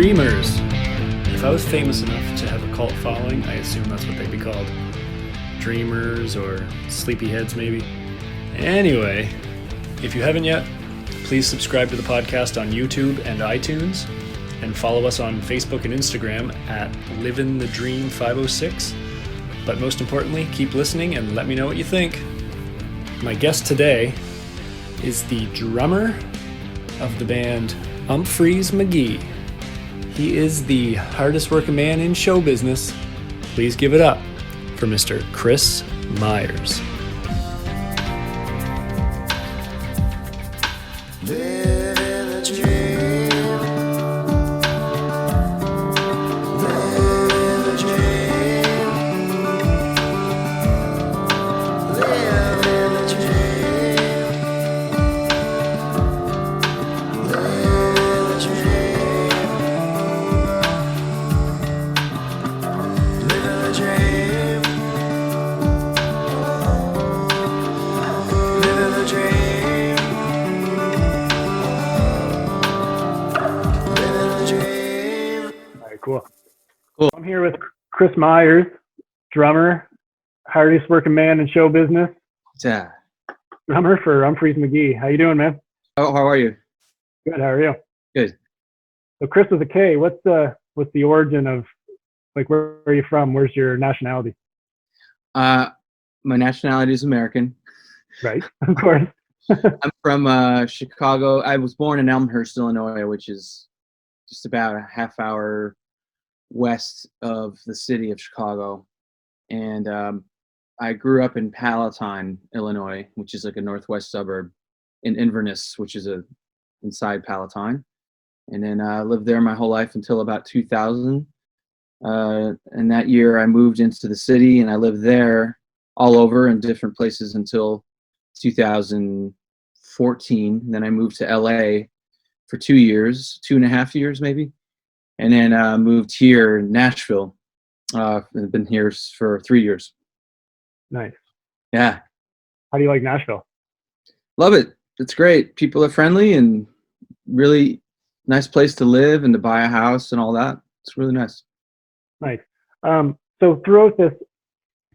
Dreamers. If I was famous enough to have a cult following, I assume that's what they'd be called. Dreamers or sleepyheads, maybe. Anyway, if you haven't yet, please subscribe to the podcast on YouTube and iTunes, and follow us on Facebook and Instagram at Livin the Dream 506. But most importantly, keep listening and let me know what you think. My guest today is the drummer of the band UMPHREY'S McGEE. He is the hardest working man in show business. Please give it up for Mr. Kris Myers. Cool. I'm here with Kris Myers, drummer, hardest working man in show business. Yeah. Drummer for UMPHREY'S McGEE. How you doing, man? Oh, how are you? Good. How are you? Good. So Kris with a K. What's the origin of, like, where are you from? Where's your nationality? My nationality is American. Right. Of course. I'm from Chicago. I was born in Elmhurst, Illinois, which is just about a half hour west of the city of Chicago, and I grew up in Palatine, Illinois, which is like a northwest suburb, in Inverness, which is inside Palatine, and then I lived there my whole life until about 2000. And that year I moved into the city, and I lived there all over in different places until 2014. Then I moved to LA for 2 years, 2.5 years maybe. And then moved here in Nashville. I've been here for 3 years. Nice. Yeah. How do you like Nashville? Love it. It's great. People are friendly and really nice place to live and to buy a house and all that. It's really nice. Nice. So throughout this,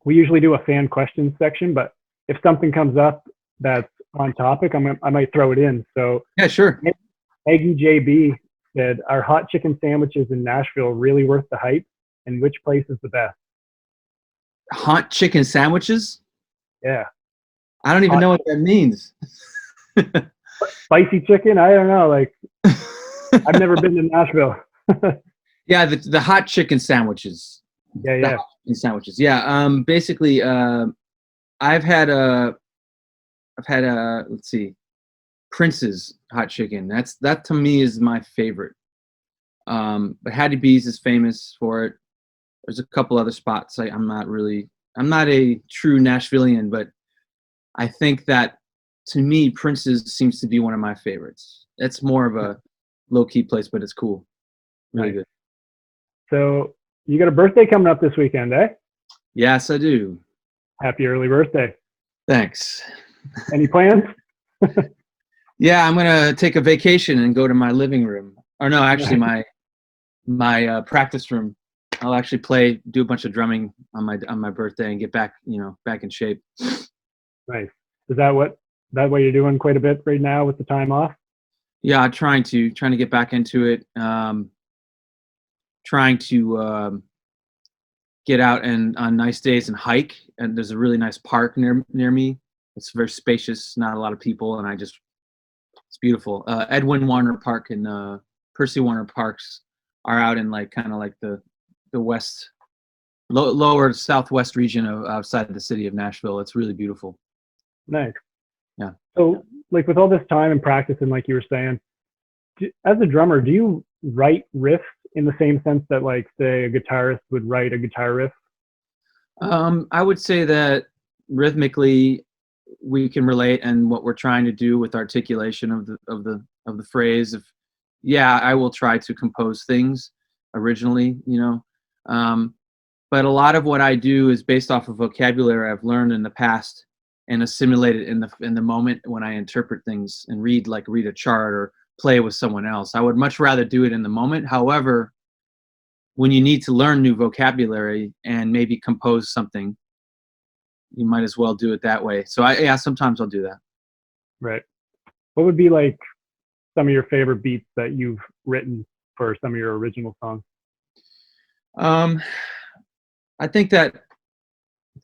we usually do a fan questions section, but if something comes up that's on topic, I might throw it in. So yeah, sure. Maggie JB said, "Are hot chicken sandwiches in Nashville really worth the hype? And which place is the best?" Hot chicken sandwiches? Yeah. I don't even know what that means. Spicy chicken? I don't know. Like, I've never been to Nashville. Yeah, the hot chicken sandwiches. Yeah. Hot chicken sandwiches. Yeah. Basically, I've had let's see, Prince's hot chicken. That to me is my favorite. But Hattie B's is famous for it. There's a couple other spots. I'm not a true Nashvilleian, but I think that to me, Prince's seems to be one of my favorites. It's more of a low-key place, but it's cool. Really good. So you got a birthday coming up this weekend, eh? Yes, I do. Happy early birthday. Thanks. Any plans? Yeah, I'm gonna take a vacation and go to my living room. Or no, actually my practice room. I'll actually do a bunch of drumming on my birthday and get back in shape. Nice. Is that what you're doing quite a bit right now with the time off? Yeah, trying to get back into it. Trying to get out and on nice days and hike. And there's a really nice park near me. It's very spacious, not a lot of people, and it's beautiful. Edwin Warner Park and Percy Warner Parks are out in kind of like the west, lower southwest region of outside the city of Nashville. It's really beautiful. Nice. Yeah. So, like, with all this time and practice, and like you were saying, as a drummer, do you write riffs in the same sense that, like, say, a guitarist would write a guitar riff? I would say that rhythmically we can relate, and what we're trying to do with articulation of the phrase. I will try to compose things originally, but a lot of what I do is based off of vocabulary I've learned in the past and assimilate it in the moment when I interpret things and read a chart or play with someone else. I would much rather do it in the moment. However, when you need to learn new vocabulary and maybe compose something, you might as well do it that way. So sometimes I'll do that. Right. What would be like some of your favorite beats that you've written for some of your original songs? I think that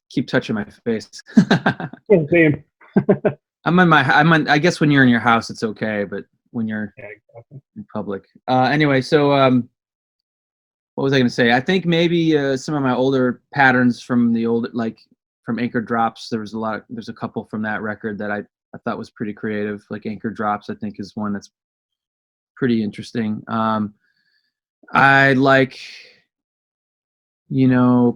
keep touching my face. Yeah, same. I guess when you're in your house, it's okay, but when you're in public. Anyway, so what was I going to say? I think maybe some of my older patterns from the old, like from Anchor Drops. There's a couple from that record that I thought was pretty creative. Like Anchor Drops, I think is one that's pretty interesting. I like,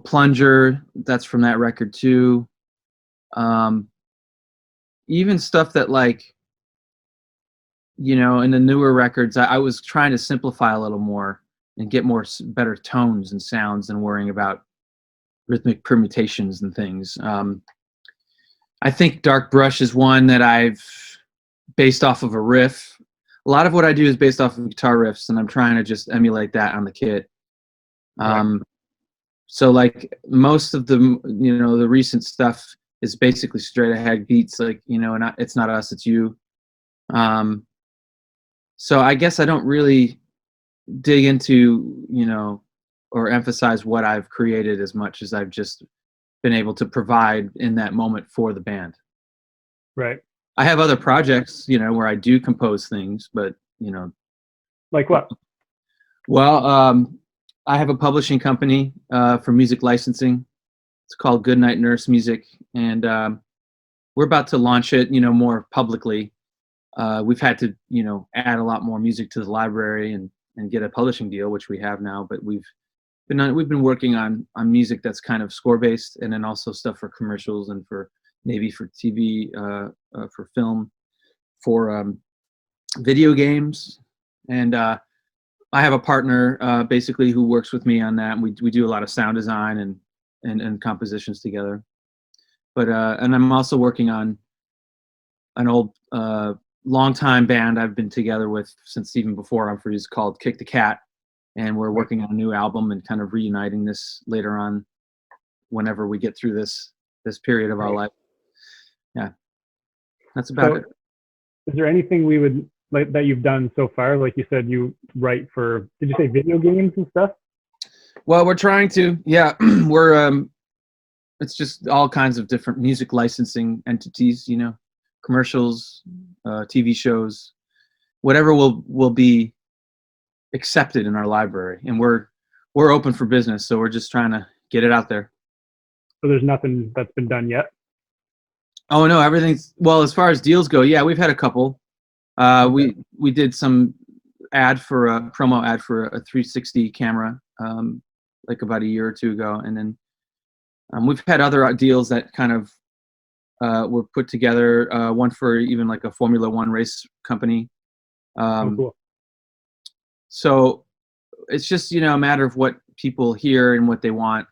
Plunger. That's from that record too. Even stuff that like, in the newer records, I was trying to simplify a little more and get better tones and sounds than worrying about rhythmic permutations and things. I think Dark Brush is one that I've based off of a riff. A lot of what I do is based off of guitar riffs, and I'm trying to just emulate that on the kit. So like most of the the recent stuff is basically straight ahead beats, like and it's not us, it's you. So I guess I don't really dig into or emphasize what I've created as much as I've just been able to provide in that moment for the band. Right. I have other projects where I do compose things, but like what? Well, I have a publishing company for music licensing. It's called Goodnight Nurse Music, and we're about to launch it more publicly. We've had to add a lot more music to the library and get a publishing deal, which we have now, but we've been working on music that's kind of score based, and then also stuff for commercials and for maybe for TV, for film, for video games. And I have a partner basically who works with me on that. We do a lot of sound design and compositions together. But and I'm also working on an old longtime band I've been together with since even before UMPHREY'S, called Kick the Cat. And we're working on a new album and kind of reuniting this later on whenever we get through this period of our life. Yeah, that's about it. Is there anything we would like that you've done so far? Like you said, you write for, did you say video games and stuff? Well, we're trying to, yeah. We're it's just all kinds of different music licensing entities, commercials, TV shows, whatever will be accepted in our library, and we're open for business, so we're just trying to get it out there. So there's nothing that's been done yet? Oh no, everything's, well, as far as deals go, yeah, we've had a couple. We did some promo ad for a 360 camera like about a year or two ago, and then we've had other deals that kind of were put together, one for even like a Formula One race company. Cool. So it's just a matter of what people hear and what they want,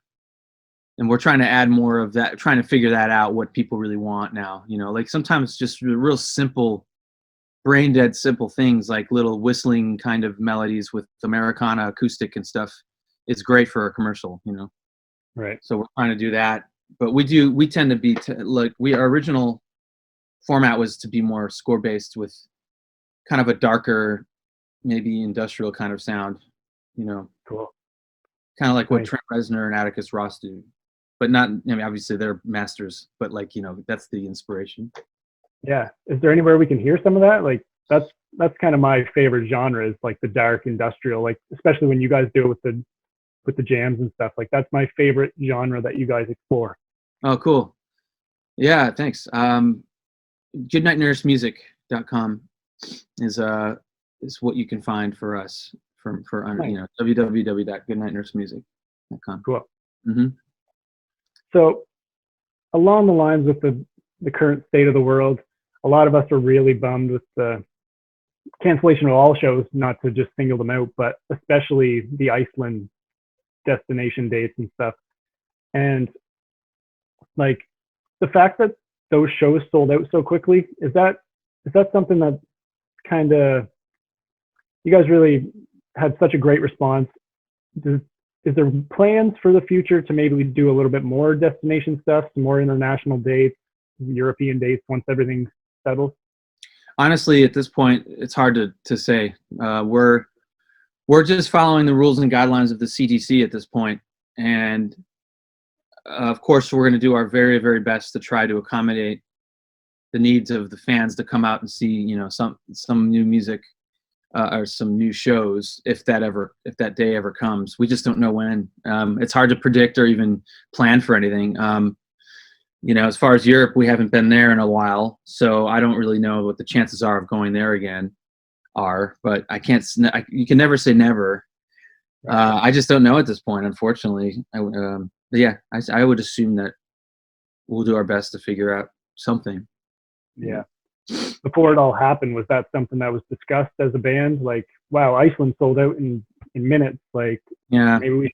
and we're trying to add more of that, trying to figure that out, what people really want now. Like sometimes just real simple, brain dead simple things like little whistling kind of melodies with Americana acoustic and stuff is great for a commercial. Right. So we're trying to do that, but we tend to be our original format was to be more score based with kind of a darker, maybe industrial kind of sound, Cool. kind of like what Trent Reznor and Atticus Ross do, but not, obviously they're masters, but like, that's the inspiration. Yeah. Is there anywhere we can hear some of that? Like that's kind of my favorite genre, is like the dark industrial, like especially when you guys do it with the jams and stuff. Like that's my favorite genre that you guys explore. Oh, cool. Yeah, thanks. Goodnightnursemusic.com is what you can find for us for www.goodnightnursemusic.com. Cool. Mm-hmm. So along the lines with the current state of the world, a lot of us are really bummed with the cancellation of all shows, not to just single them out, but especially the Iceland destination dates and stuff. And like the fact that those shows sold out so quickly, is that something that kind of you guys really had such a great response. Is there plans for the future to maybe do a little bit more destination stuff, some more international dates, European dates once everything settles? Honestly, at this point, it's hard to say. We're just following the rules and guidelines of the CDC at this point, and of course, we're going to do our very, very best to try to accommodate the needs of the fans to come out and see, some new music or some new shows if that day ever comes. We just don't know when. It's hard to predict or even plan for anything. As far as Europe, we haven't been there in a while, so I don't really know what the chances are of going there again are. But you can never say never. I just don't know at this point, unfortunately. I would assume that we'll do our best to figure out something. Yeah. Before it all happened, was that something that was discussed as a band? Like, wow, Iceland sold out in minutes. Like, yeah, maybe we should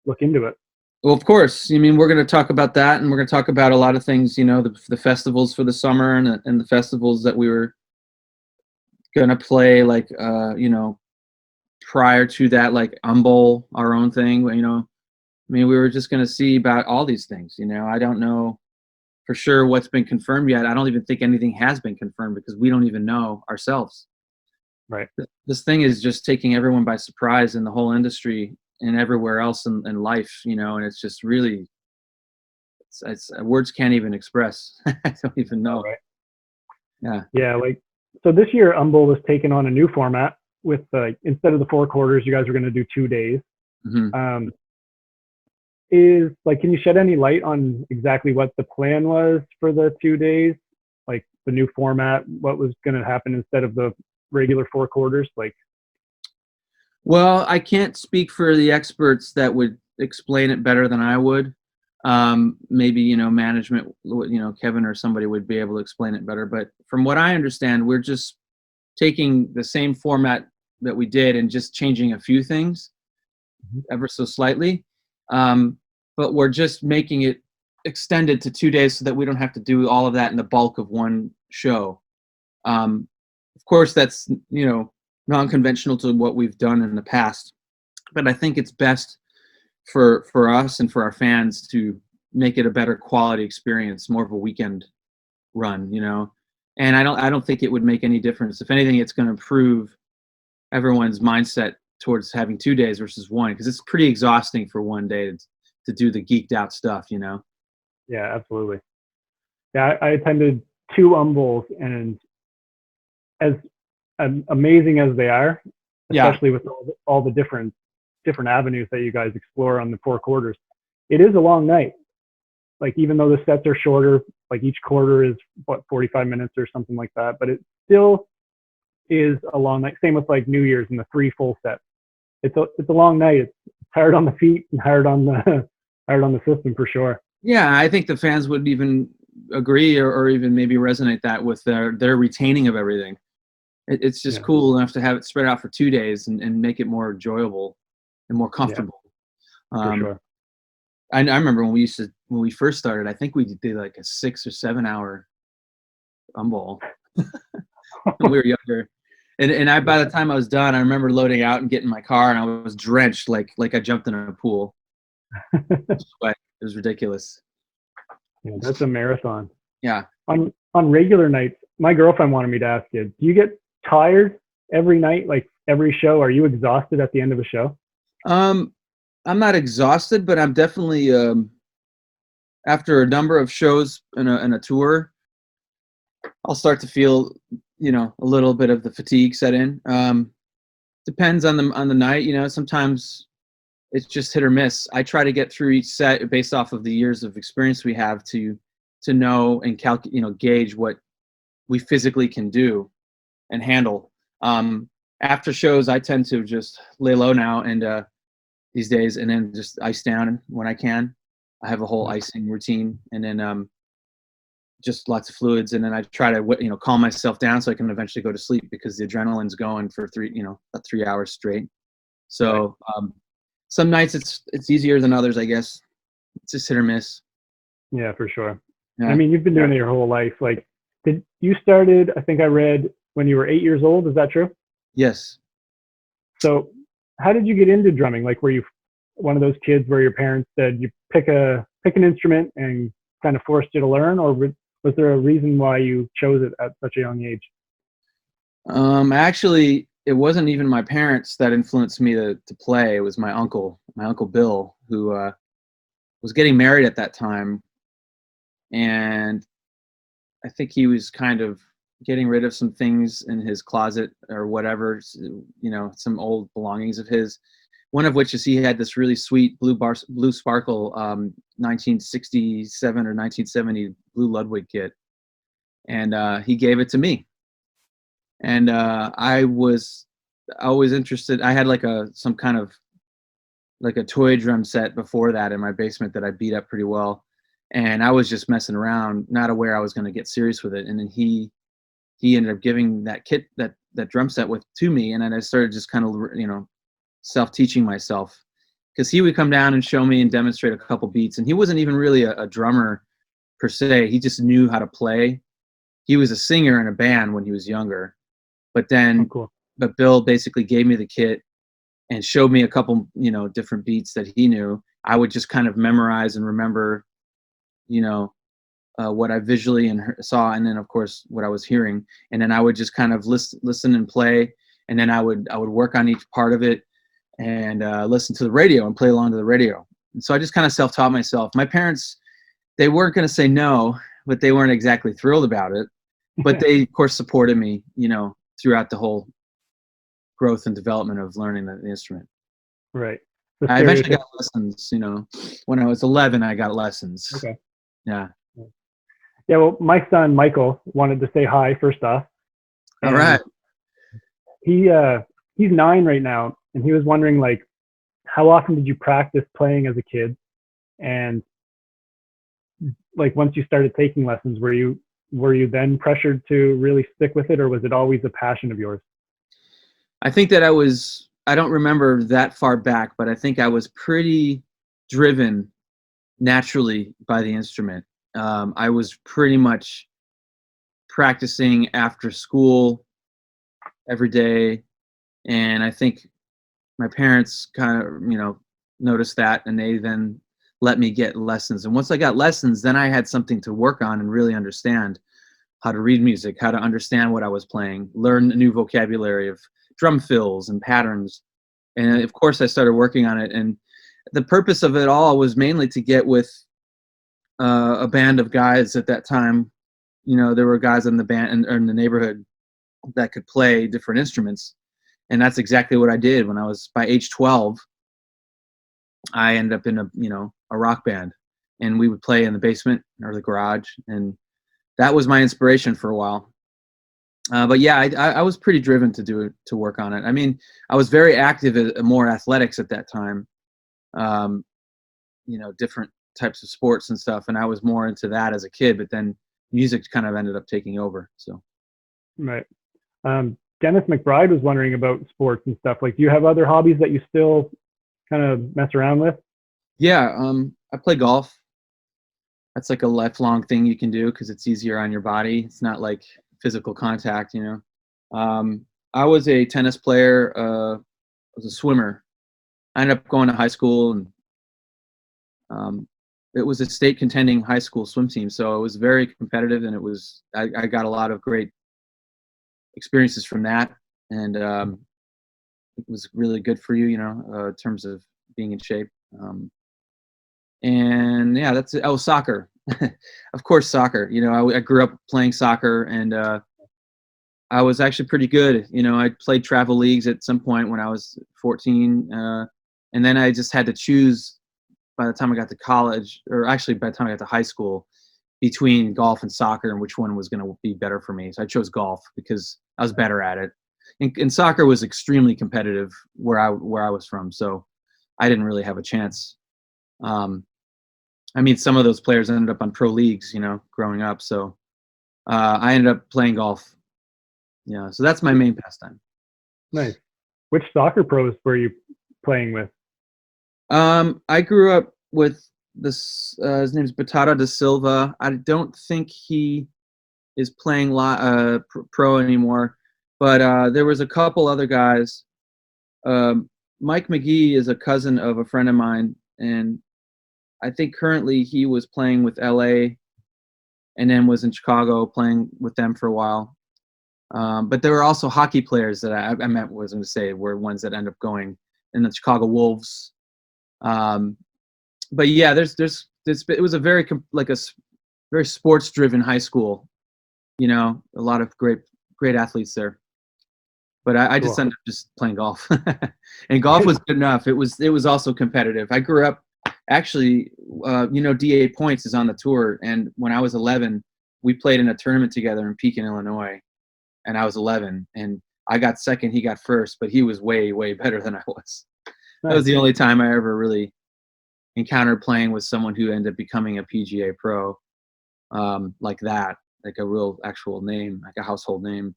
look into it. Well, of course. We're going to talk about that, and we're going to talk about a lot of things. The festivals for the summer and the festivals that we were going to play, like prior to that, like Umbol, our own thing. We were just going to see about all these things. I don't know for sure what's been confirmed yet. I don't even think anything has been confirmed because we don't even know ourselves. Right. This thing is just taking everyone by surprise in the whole industry and everywhere else in life, and it's just really, it's words can't even express. I don't even know. Right. Yeah. Yeah. Like, so this year, Umbol was taking on a new format with instead of the 4 quarters, you guys are going to do 2 days. Mm-hmm. Can you shed any light on exactly what the plan was for the 2 days? Like the new format, what was going to happen instead of the regular 4 quarters? Well, I can't speak for the experts that would explain it better than I would. Maybe, management, Kevin or somebody would be able to explain it better. But from what I understand, we're just taking the same format that we did and just changing a few things ever so slightly. But we're just making it extended to 2 days so that we don't have to do all of that in the bulk of one show. Of course, that's, non-conventional to what we've done in the past, but I think it's best for us and for our fans to make it a better quality experience, more of a weekend run, and I don't think it would make any difference. If anything, it's going to improve everyone's mindset towards having 2 days versus 1, because it's pretty exhausting for 1 day to do the geeked out stuff, Yeah, absolutely. Yeah, I attended 2 Umbols, and as amazing as they are, especially with all the different avenues that you guys explore on the 4 quarters, it is a long night. Like, even though the sets are shorter, like each quarter is 45 minutes or something like that, but it still is a long night. Same with like New Year's and the 3 full sets. It's a long night. It's hard on the feet and hard on the system for sure. Yeah, I think the fans would even agree or even maybe resonate that with their retaining of everything. It's just cool enough to have it spread out for 2 days and make it more enjoyable and more comfortable. For sure. I remember when we first started, I think we did like a 6 or 7 hour Umbol when we were younger. And by the time I was done, I remember loading out and getting in my car, and I was drenched like I jumped in a pool. But it was ridiculous. Yeah, that's a marathon. Yeah. On regular nights, my girlfriend wanted me to ask you, do you get tired every night, like every show? Are you exhausted at the end of a show? I'm not exhausted, but I'm definitely after a number of shows in a tour, I'll start to feel, a little bit of the fatigue set in. Depends on the night, sometimes it's just hit or miss. I try to get through each set based off of the years of experience we have to know and gauge what we physically can do and handle. After shows, I tend to just lay low now and these days, and then just ice down when I can. I have a whole icing routine, and then just lots of fluids, and then I try to calm myself down so I can eventually go to sleep, because the adrenaline's going for 3 hours straight. So some nights it's easier than others, I guess. It's just hit or miss. Yeah, for sure. Yeah. I mean, you've been doing it your whole life. Like, you started, I think I read, when you were 8 years old. Is that true? Yes. So how did you get into drumming? Like, were you one of those kids where your parents said you pick an instrument and kind of forced you to learn, or was there a reason why you chose it at such a young age? Actually, it wasn't even my parents that influenced me to play. It was my uncle Bill, who was getting married at that time, and I think he was kind of getting rid of some things in his closet or whatever, some old belongings of his. One of which is he had this really sweet blue sparkle 1967 or 1970 blue Ludwig kit, and he gave it to me. And I was always interested. I had like some kind of like a toy drum set before that in my basement that I beat up pretty well, and I was just messing around, not aware I was going to get serious with it. And then he ended up giving that kit, that drum set to me, and then I started just kind of self-teaching myself, because he would come down and show me and demonstrate a couple beats, and he wasn't even really a drummer per se. He just knew how to play. He was a singer in a band when he was younger, but then Cool. But Bill basically gave me the kit and showed me a couple different beats that he knew. I would just kind of memorize and remember what I visually saw, and then of course what I was hearing, and then I would just kind of listen and play, and then I would work on each part of it and listen to the radio and play along to the radio. And so I just kind of self-taught myself. My parents, they weren't going to say no, but they weren't exactly thrilled about it. But they, of course, supported me, throughout the whole growth and development of learning the instrument. Right. I eventually got lessons, when I was 11, I got lessons. Okay. Yeah. Yeah, well, my son, Michael, wanted to say hi first off. All right. He's 9 right now, and he was wondering, like, how often did you practice playing as a kid? And like, once you started taking lessons, were you then pressured to really stick with it, or was it always a passion of yours? I think that I don't remember that far back, but I think I was pretty driven naturally by the instrument. I was pretty much practicing after school every day, and I think my parents kind of noticed that, and they then let me get lessons. And once I got lessons, then I had something to work on and really understand how to read music, how to understand what I was playing, learn a new vocabulary of drum fills and patterns. And of course I started working on it, and the purpose of it all was mainly to get with a band of guys at that time. There were guys in the band in the neighborhood that could play different instruments, and that's exactly what I did. When I was by age 12, I ended up in a rock band, and we would play in the basement or the garage, and that was my inspiration for a while. But yeah, I was pretty driven to work on it. I mean, I was very active at more athletics at that time, different types of sports and stuff, and I was more into that as a kid. But then music kind of ended up taking over. So, right. Dennis McBride was wondering about sports and stuff. Like, do you have other hobbies that you still kind of mess around with? Yeah, I play golf. That's like a lifelong thing you can do because it's easier on your body. It's not like physical contact, I was a tennis player. I was a swimmer. I ended up going to high school, and it was a state contending high school swim team. So it was very competitive, and I got a lot of great experiences from that. And it was really good for you, in terms of being in shape. And yeah, that's it. Oh, soccer. Of course, soccer. I grew up playing soccer, and I was actually pretty good. I played travel leagues at some point when I was 14, and then I just had to choose by the time I got to college, or actually by the time I got to high school, between golf and soccer and which one was going to be better for me. So I chose golf because I was better at it. And soccer was extremely competitive where I was from, so I didn't really have a chance. I mean, some of those players ended up on pro leagues, growing up. So I ended up playing golf. Yeah, so that's my main pastime. Nice. Which soccer pros were you playing with? I grew up with this. His name's Batata da Silva. I don't think he is playing pro anymore, but there was a couple other guys. Mike McGee is a cousin of a friend of mine, and I think currently he was playing with LA and then was in Chicago playing with them for a while. But there were also hockey players that I met, was going to say, were ones that end up going in the Chicago Wolves. But yeah, it was a very very sports driven high school, a lot of great athletes there. But I just ended up just playing golf, and golf was good enough. It was also competitive. I grew up, actually, DA Points is on the tour, and when I was 11, we played in a tournament together in Pekin, Illinois, and I was 11, and I got second, he got first, but he was way, way better than I was. That was the only time I ever really encountered playing with someone who ended up becoming a PGA pro, like that, like a real actual name, like a household name.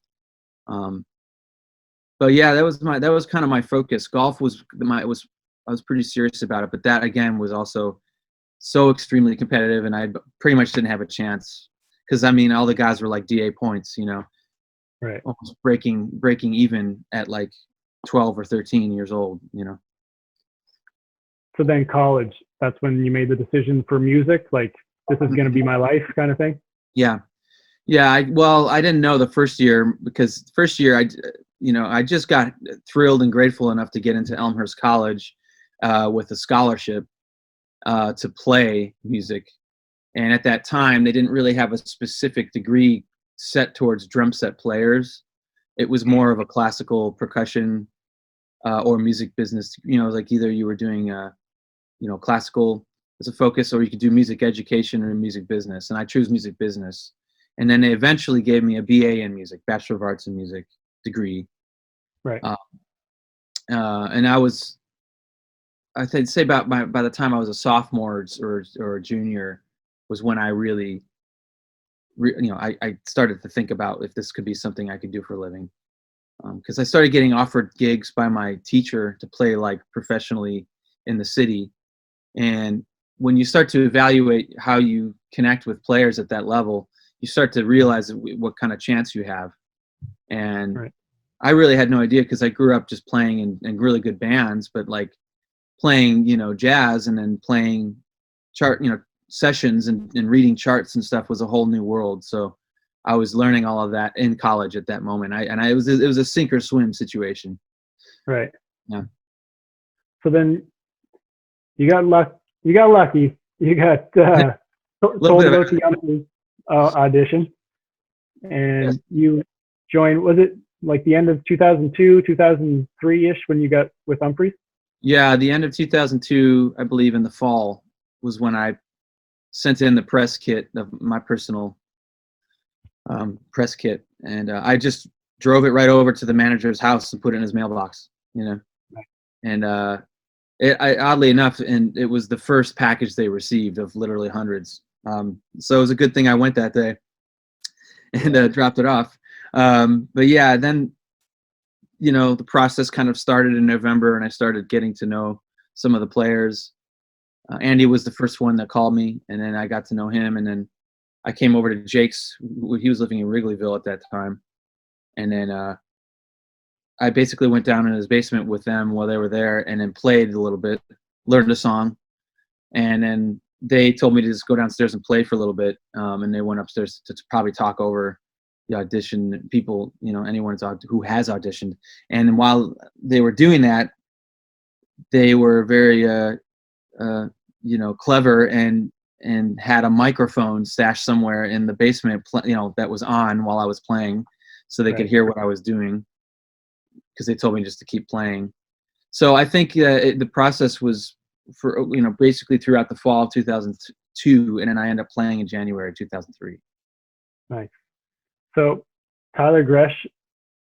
But yeah, that was kind of my focus. Golf I was pretty serious about it, but that again was also so extremely competitive, and I pretty much didn't have a chance because all the guys were like DA Points, right, almost breaking even at like 12 or 13 years old, So then college, that's when you made the decision for music, like this is going to be my life kind of thing? Yeah. I didn't know the first year, because first year I just got thrilled and grateful enough to get into Elmhurst College with a scholarship to play music. And at that time, they didn't really have a specific degree set towards drum set players. It was more of a classical percussion or music business, like either you were doing classical as a focus, or you could do music education or music business. And I chose music business. And then they eventually gave me a BA in music, Bachelor of Arts in Music degree. Right. And I'd say by the time I was a sophomore or a junior was when I really, I started to think about if this could be something I could do for a living. Because I started getting offered gigs by my teacher to play like professionally in the city. And when you start to evaluate how you connect with players at that level, you start to realize what kind of chance you have. And right. I really had no idea, because I grew up just playing in really good bands, but like playing, jazz and then playing sessions and reading charts and stuff was a whole new world. So I was learning all of that in college at that moment. It was a sink or swim situation. Right. Yeah. So then you got lucky. You got told to go to the audition, and yes. You joined. Was it like the end of 2002, 2003-ish when you got with Humphreys? Yeah, the end of 2002, I believe, in the fall was when I sent in the press kit of my personal press kit, and I just drove it right over to the manager's house and put it in his mailbox. And oddly enough, and it was the first package they received of literally hundreds. So it was a good thing I went that day and dropped it off. But yeah, then, the process kind of started in November, and I started getting to know some of the players. Andy was the first one that called me, and then I got to know him. And then I came over to Jake's. He was living in Wrigleyville at that time. And then I basically went down in his basement with them while they were there, and then played a little bit, learned a song. And then they told me to just go downstairs and play for a little bit. And they went upstairs to probably talk over the audition people, anyone who has auditioned. And while they were doing that, they were very, clever and had a microphone stashed somewhere in the basement, that was on while I was playing, so they could hear what I was doing, because they told me just to keep playing. So I think the process was for, basically throughout the fall of 2002, and then I ended up playing in January 2003. Nice. So Tyler Gresh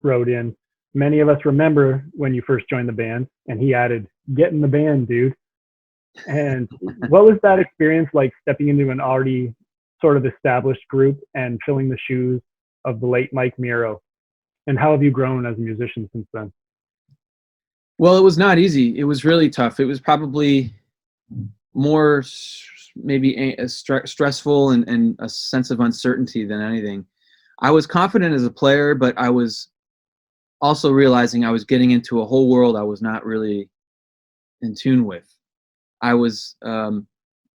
wrote in, many of us remember when you first joined the band, and he added, get in the band, dude. And what was that experience like, stepping into an already sort of established group and filling the shoes of the late Mike Miro? And how have you grown as a musician since then? Well, it was not easy. It was really tough. It was probably more maybe stressful and a sense of uncertainty than anything. I was confident as a player, but I was also realizing I was getting into a whole world I was not really in tune with. I was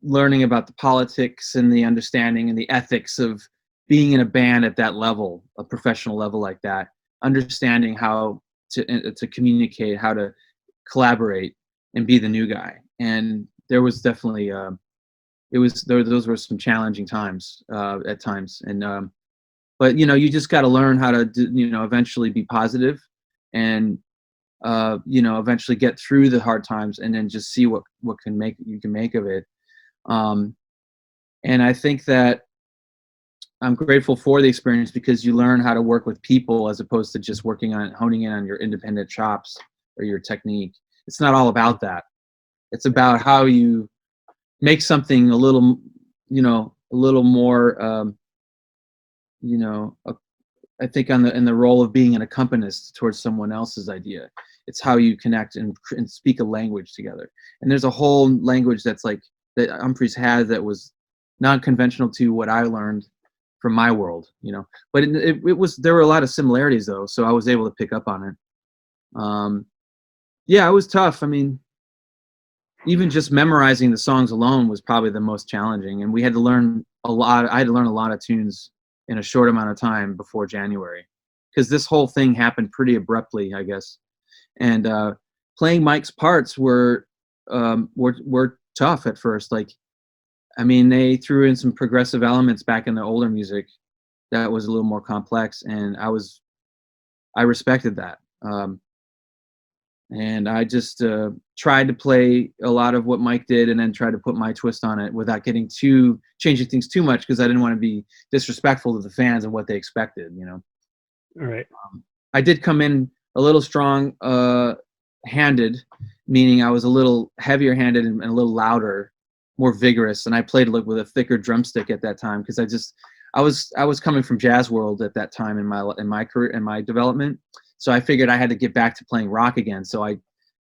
learning about the politics and the understanding and the ethics of being in a band at that level, a professional level like that, understanding how to communicate, how to collaborate and be the new guy. And there was definitely those were some challenging times at times. And but you just got to learn how to eventually be positive and eventually get through the hard times, and then just see what you can make of it. And I think that I'm grateful for the experience, because you learn how to work with people as opposed to just honing in on your independent chops or your technique. It's not all about that. It's about how you make something a little more, I think in the role of being an accompanist towards someone else's idea. It's how you connect and speak a language together. And there's a whole language that Humphreys had that was non-conventional to what I learned from my world, but there were a lot of similarities though. So I was able to pick up on it. Yeah, it was tough. I mean, even just memorizing the songs alone was probably the most challenging. And we had to learn a lot. I had to learn a lot of tunes in a short amount of time before January, because this whole thing happened pretty abruptly, I guess. And playing Mike's parts were tough at first. Like, I mean, they threw in some progressive elements back in the older music that was a little more complex, and I respected that. And I just tried to play a lot of what Mike did, and then try to put my twist on it without changing things too much, because I didn't want to be disrespectful to the fans and what they expected. All right. I did come in a little strong-handed, meaning I was a little heavier-handed and a little louder, more vigorous, and I played with a thicker drumstick at that time, because I was coming from jazz world at that time in my career, in my development. So I figured I had to get back to playing rock again. So I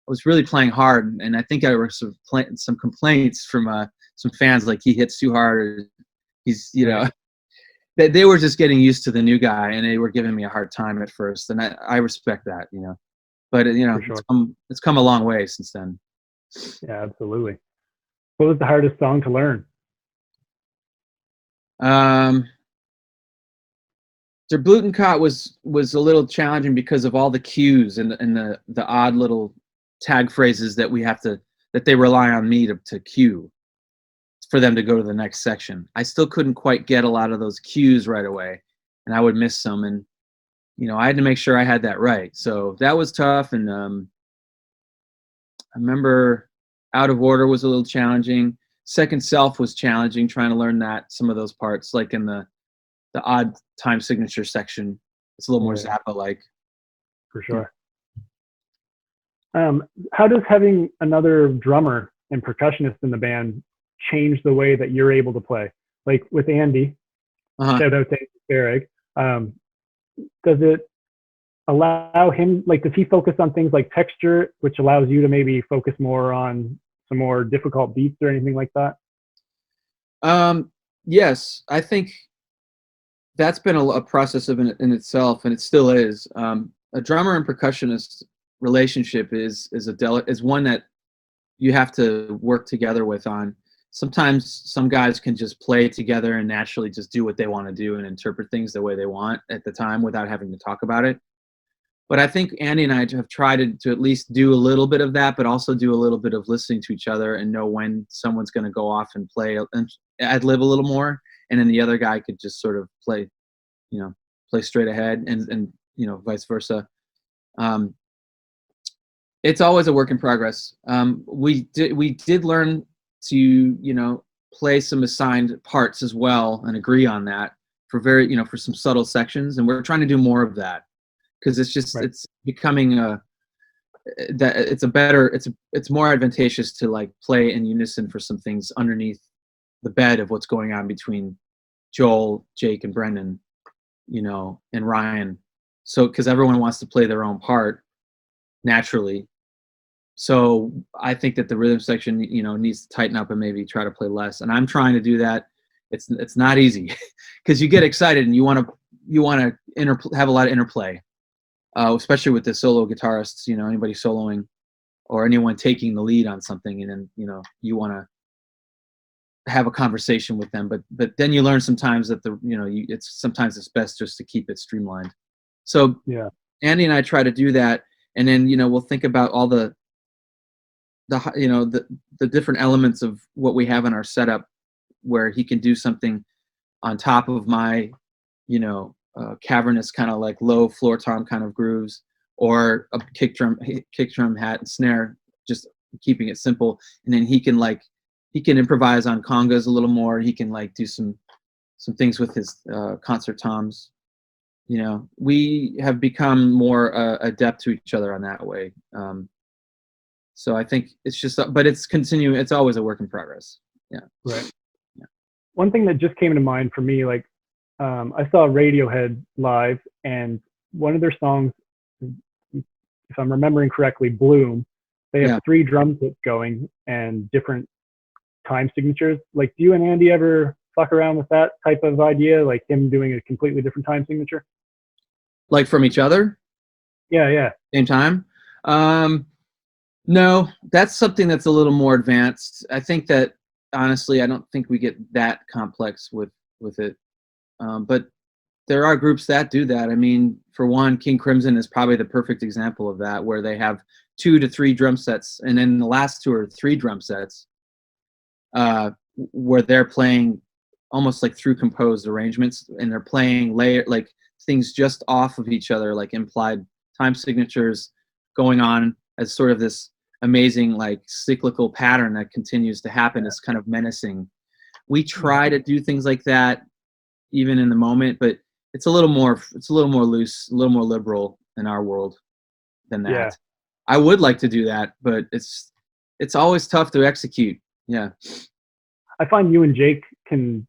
was really playing hard, and I think I was some complaints from some fans, like he hits too hard, or he's they were just getting used to the new guy, and they were giving me a hard time at first, and I respect that, but sure. it's come a long way since then. Yeah, absolutely. What was the hardest song to learn? Der Bluten was a little challenging because of all the cues and the odd little tag phrases that they rely on me to cue for them to go to the next section. I still couldn't quite get a lot of those cues right away, and I would miss some, and I had to make sure I had that right. So that was tough. And I remember Out of Order was a little challenging. Second Self was challenging, trying to learn some of those parts, like in the odd time signature section. It's a little more Zappa-like. For sure. How does having another drummer and percussionist in the band change the way that you're able to play? Like with Andy, shout out to Andy Farag. Does it allow him, does he focus on things like texture, which allows you to maybe focus more on some more difficult beats or anything like that? Yes, I think that's been a process in itself, and it still is. A drummer and percussionist relationship is one that you have to work together with on. Sometimes some guys can just play together and naturally just do what they want to do and interpret things the way they want at the time without having to talk about it. But I think Andy and I have tried to at least do a little bit of that, but also do a little bit of listening to each other and know when someone's going to go off and play and ad-lib a little more, and then the other guy could just sort of play straight ahead, and vice versa. It's always a work in progress. We did learn to play some assigned parts as well and agree on that for for some subtle sections, and we're trying to do more of that, because it's just it's becoming it's more advantageous to play in unison for some things underneath the bed of what's going on between Joel, Jake, and Brendan, and Ryan. So because everyone wants to play their own part naturally. So I think that the rhythm section, needs to tighten up and maybe try to play less. And I'm trying to do that. It's not easy because you get excited and you want to have a lot of interplay. especially with the solo guitarists, anybody soloing or anyone taking the lead on something, and then, you want to have a conversation with them, but then you learn sometimes that sometimes it's best just to keep it streamlined. So Yeah. Andy and I try to do that, and then we'll think about all the different elements of what we have in our setup, where he can do something on top of my cavernous kind of like low floor tom kind of grooves, or a kick drum hat and snare, just keeping it simple, and then he can improvise on congas a little more. He can do some things with his concert toms. We have become more adept to each other on that way. So I think it's just, but it's continuing. It's always a work in progress. Yeah. Right. Yeah. One thing that just came to mind for me, I saw Radiohead live, and one of their songs, if I'm remembering correctly, Bloom, they have 3 drum kits going and different time signatures. Do you and Andy ever fuck around with that type of idea, like him doing a completely different time signature? Like from each other? Yeah. Same time? No, that's something that's a little more advanced. I think that, honestly, I don't think we get that complex with it. But there are groups that do that. I mean, for one, King Crimson is probably the perfect example of that, where they have 2 to 3 drum sets, and then the last 2 or 3 drum sets, where they're playing almost like through composed arrangements, and they're playing things just off of each other, like implied time signatures going on as sort of this amazing cyclical pattern that continues to happen. It's kind of menacing. We try to do things like that even in the moment, but it's a little more loose, a little more liberal in our world than that. Yeah. I would like to do that, but it's always tough to execute. Yeah. I find you and Jake can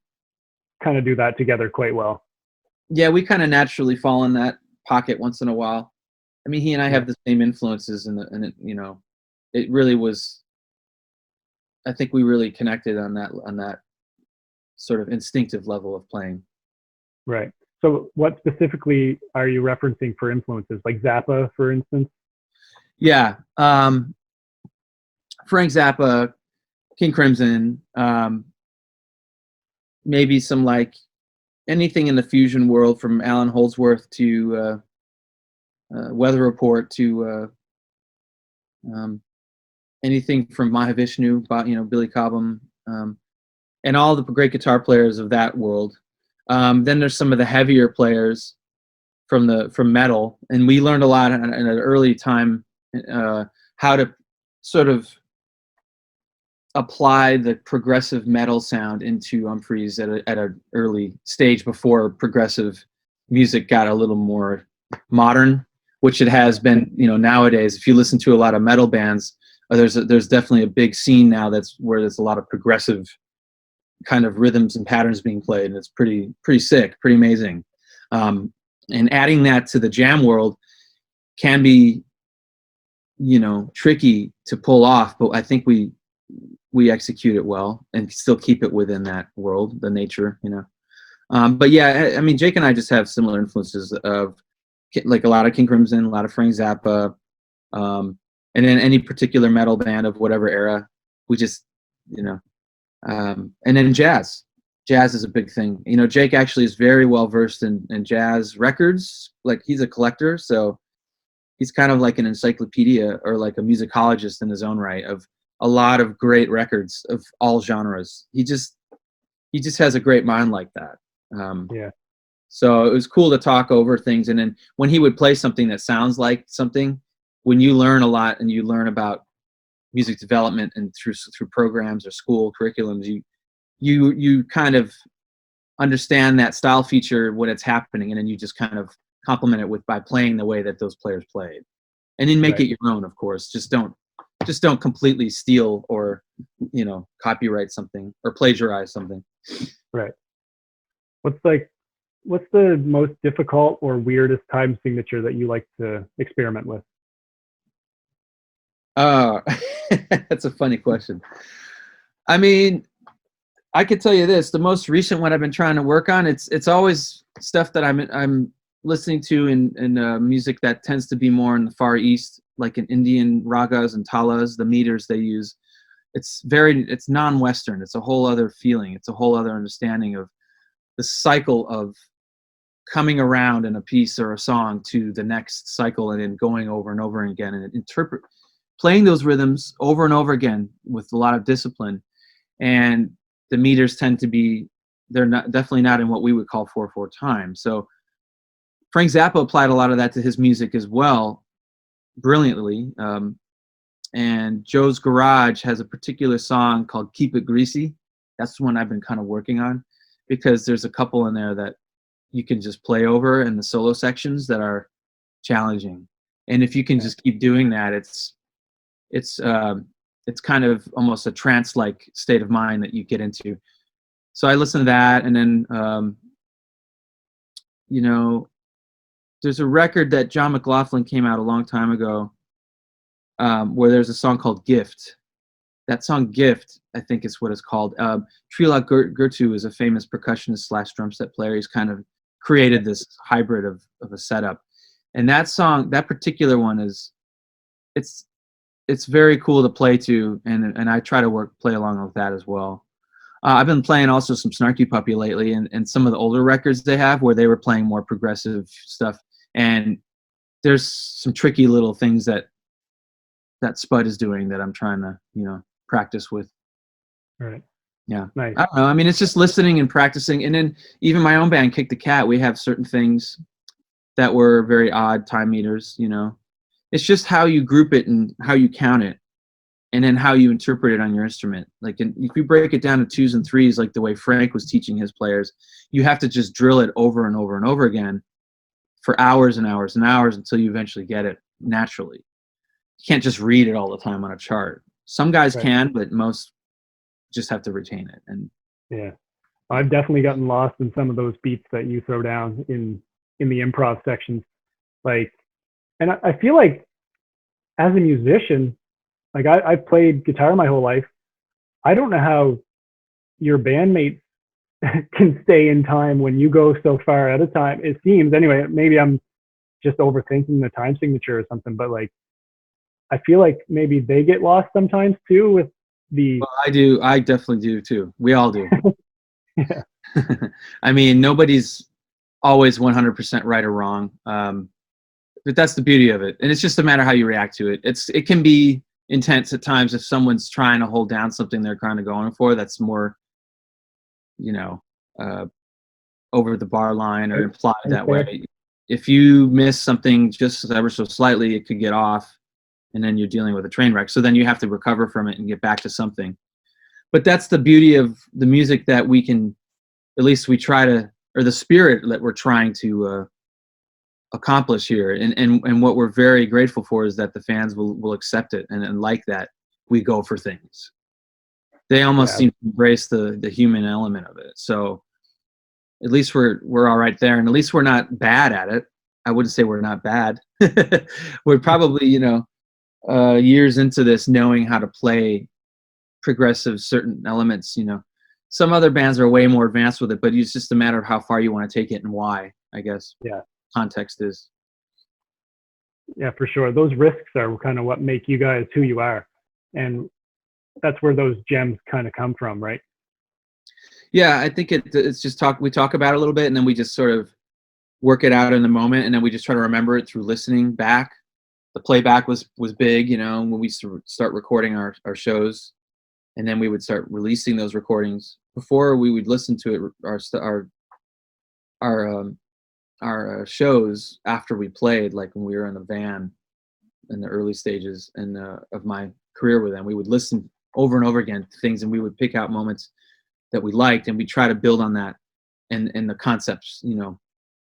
kind of do that together quite well. Yeah, we kind of naturally fall in that pocket once in a while. I mean, he and I have the same influences, and it really was. I think we really connected on that sort of instinctive level of playing. Right. So, what specifically are you referencing for influences, like Zappa, for instance? Yeah, Frank Zappa, King Crimson, maybe some anything in the fusion world, from Alan Holdsworth to Weather Report to anything from Mahavishnu, Billy Cobham, and all the great guitar players of that world. Then there's some of the heavier players from metal, and we learned a lot in an early time how to sort of apply the progressive metal sound into Umphrey's at an early stage, before progressive music got a little more modern, which it has been. Nowadays, if you listen to a lot of metal bands, there's definitely a big scene now where there's a lot of progressive kind of rhythms and patterns being played, and it's pretty sick, pretty amazing. And adding that to the jam world can be, tricky to pull off, but I think we execute it well and still keep it within that world, the nature, But yeah, I mean, Jake and I just have similar influences of a lot of King Crimson, a lot of Frank Zappa, and then any particular metal band of whatever era. We just, and then jazz. Jazz is a big thing. Jake actually is very well versed in jazz records. He's a collector, so he's kind of like an encyclopedia, or like a musicologist in his own right, of a lot of great records of all genres. He just has a great mind like that. Yeah. So it was cool to talk over things, and then when he would play something that sounds like something, when you learn a lot and you learn about music development and through programs or school curriculums, you kind of understand that style feature when it's happening, and then you just kind of complement it by playing the way that those players played, and then make it your own. Of course, just don't completely steal or copyright something or plagiarize something. Right. What's the most difficult or weirdest time signature that you like to experiment with? That's a funny question. I mean, I could tell you this: the most recent one I've been trying to work on, it's always stuff that I'm listening to in music that tends to be more in the Far East, like in Indian ragas and talas, the meters they use, it's non-Western. It's a whole other feeling. It's a whole other understanding of the cycle of coming around in a piece or a song to the next cycle and then going over and over again and playing those rhythms over and over again with a lot of discipline. And the meters tend to be, they're definitely not in what we would call 4/4 time. So Frank Zappa applied a lot of that to his music as well, brilliantly. And Joe's Garage has a particular song called Keep It Greasy. That's the one I've been kind of working on, because there's a couple in there that you can just play over in the solo sections that are challenging. And if you can just keep doing that, it's kind of almost a trance-like state of mind that you get into. So I listen to that, and then there's a record that John McLaughlin came out a long time ago, where there's a song called Gift. That song Gift, I think is what it's called. Trilak Gurtu is a famous percussionist / drum set player. He's kind of created this hybrid of a setup. And that song, that particular one it's very cool to play to, and I try to play along with that as well. I've been playing also some Snarky Puppy lately, and some of the older records they have where they were playing more progressive stuff. And there's some tricky little things that Spud is doing that I'm trying to, practice with. Right. Yeah. Nice. I don't know. I mean, it's just listening and practicing. And then even my own band, Kick the Cat, we have certain things that were very odd time meters, It's just how you group it and how you count it, and then how you interpret it on your instrument. Like, if you break it down to 2s and 3s, like the way Frank was teaching his players, you have to just drill it over and over and over again for hours and hours and hours until you eventually get it naturally. You can't just read it all the time on a chart. Some guys can, but most just have to retain it. And yeah, I've definitely gotten lost in some of those beats that you throw down in the improv sections. Like, and I feel like as a musician, like I've played guitar my whole life. I don't know how your bandmates can stay in time when you go so far at a time. It seems, anyway, maybe I'm just overthinking the time signature or something, but like, I feel like maybe they get lost sometimes too with the... Well, I do. I definitely do too. We all do. Yeah. I mean, nobody's always 100% right or wrong. But that's the beauty of it. And it's just a matter how you react to it. It can be intense at times if someone's trying to hold down something they're kind of going for that's more, over the bar line or implied that way. If you miss something just ever so slightly, it could get off, and then you're dealing with a train wreck. So then you have to recover from it and get back to something. But that's the beauty of the music, that we can, at least we try to, or the spirit that we're trying to accomplish here. And what we're very grateful for is that the fans will accept it and like that we go for things. They almost seem to embrace the human element of it. So at least we're all right there, and at least we're not bad at it. I wouldn't say we're not bad. We're probably, years into this, knowing how to play progressive certain elements. Some other bands are way more advanced with it, but it's just a matter of how far you want to take it and why, I guess. Yeah. Context is. Yeah, for sure. Those risks are kind of what make you guys who you are, and that's where those gems kind of come from, right? Yeah, I think it's just we talk about it a little bit, and then we just sort of work it out in the moment, and then we just try to remember it through listening back. The playback was big, when we start recording our shows, and then we would start releasing those recordings. Before we would listen to it, our shows after we played, like when we were in a van in the early stages of my career with them, we would listen over and over again to things, and we would pick out moments that we liked, and we try to build on that and the concepts,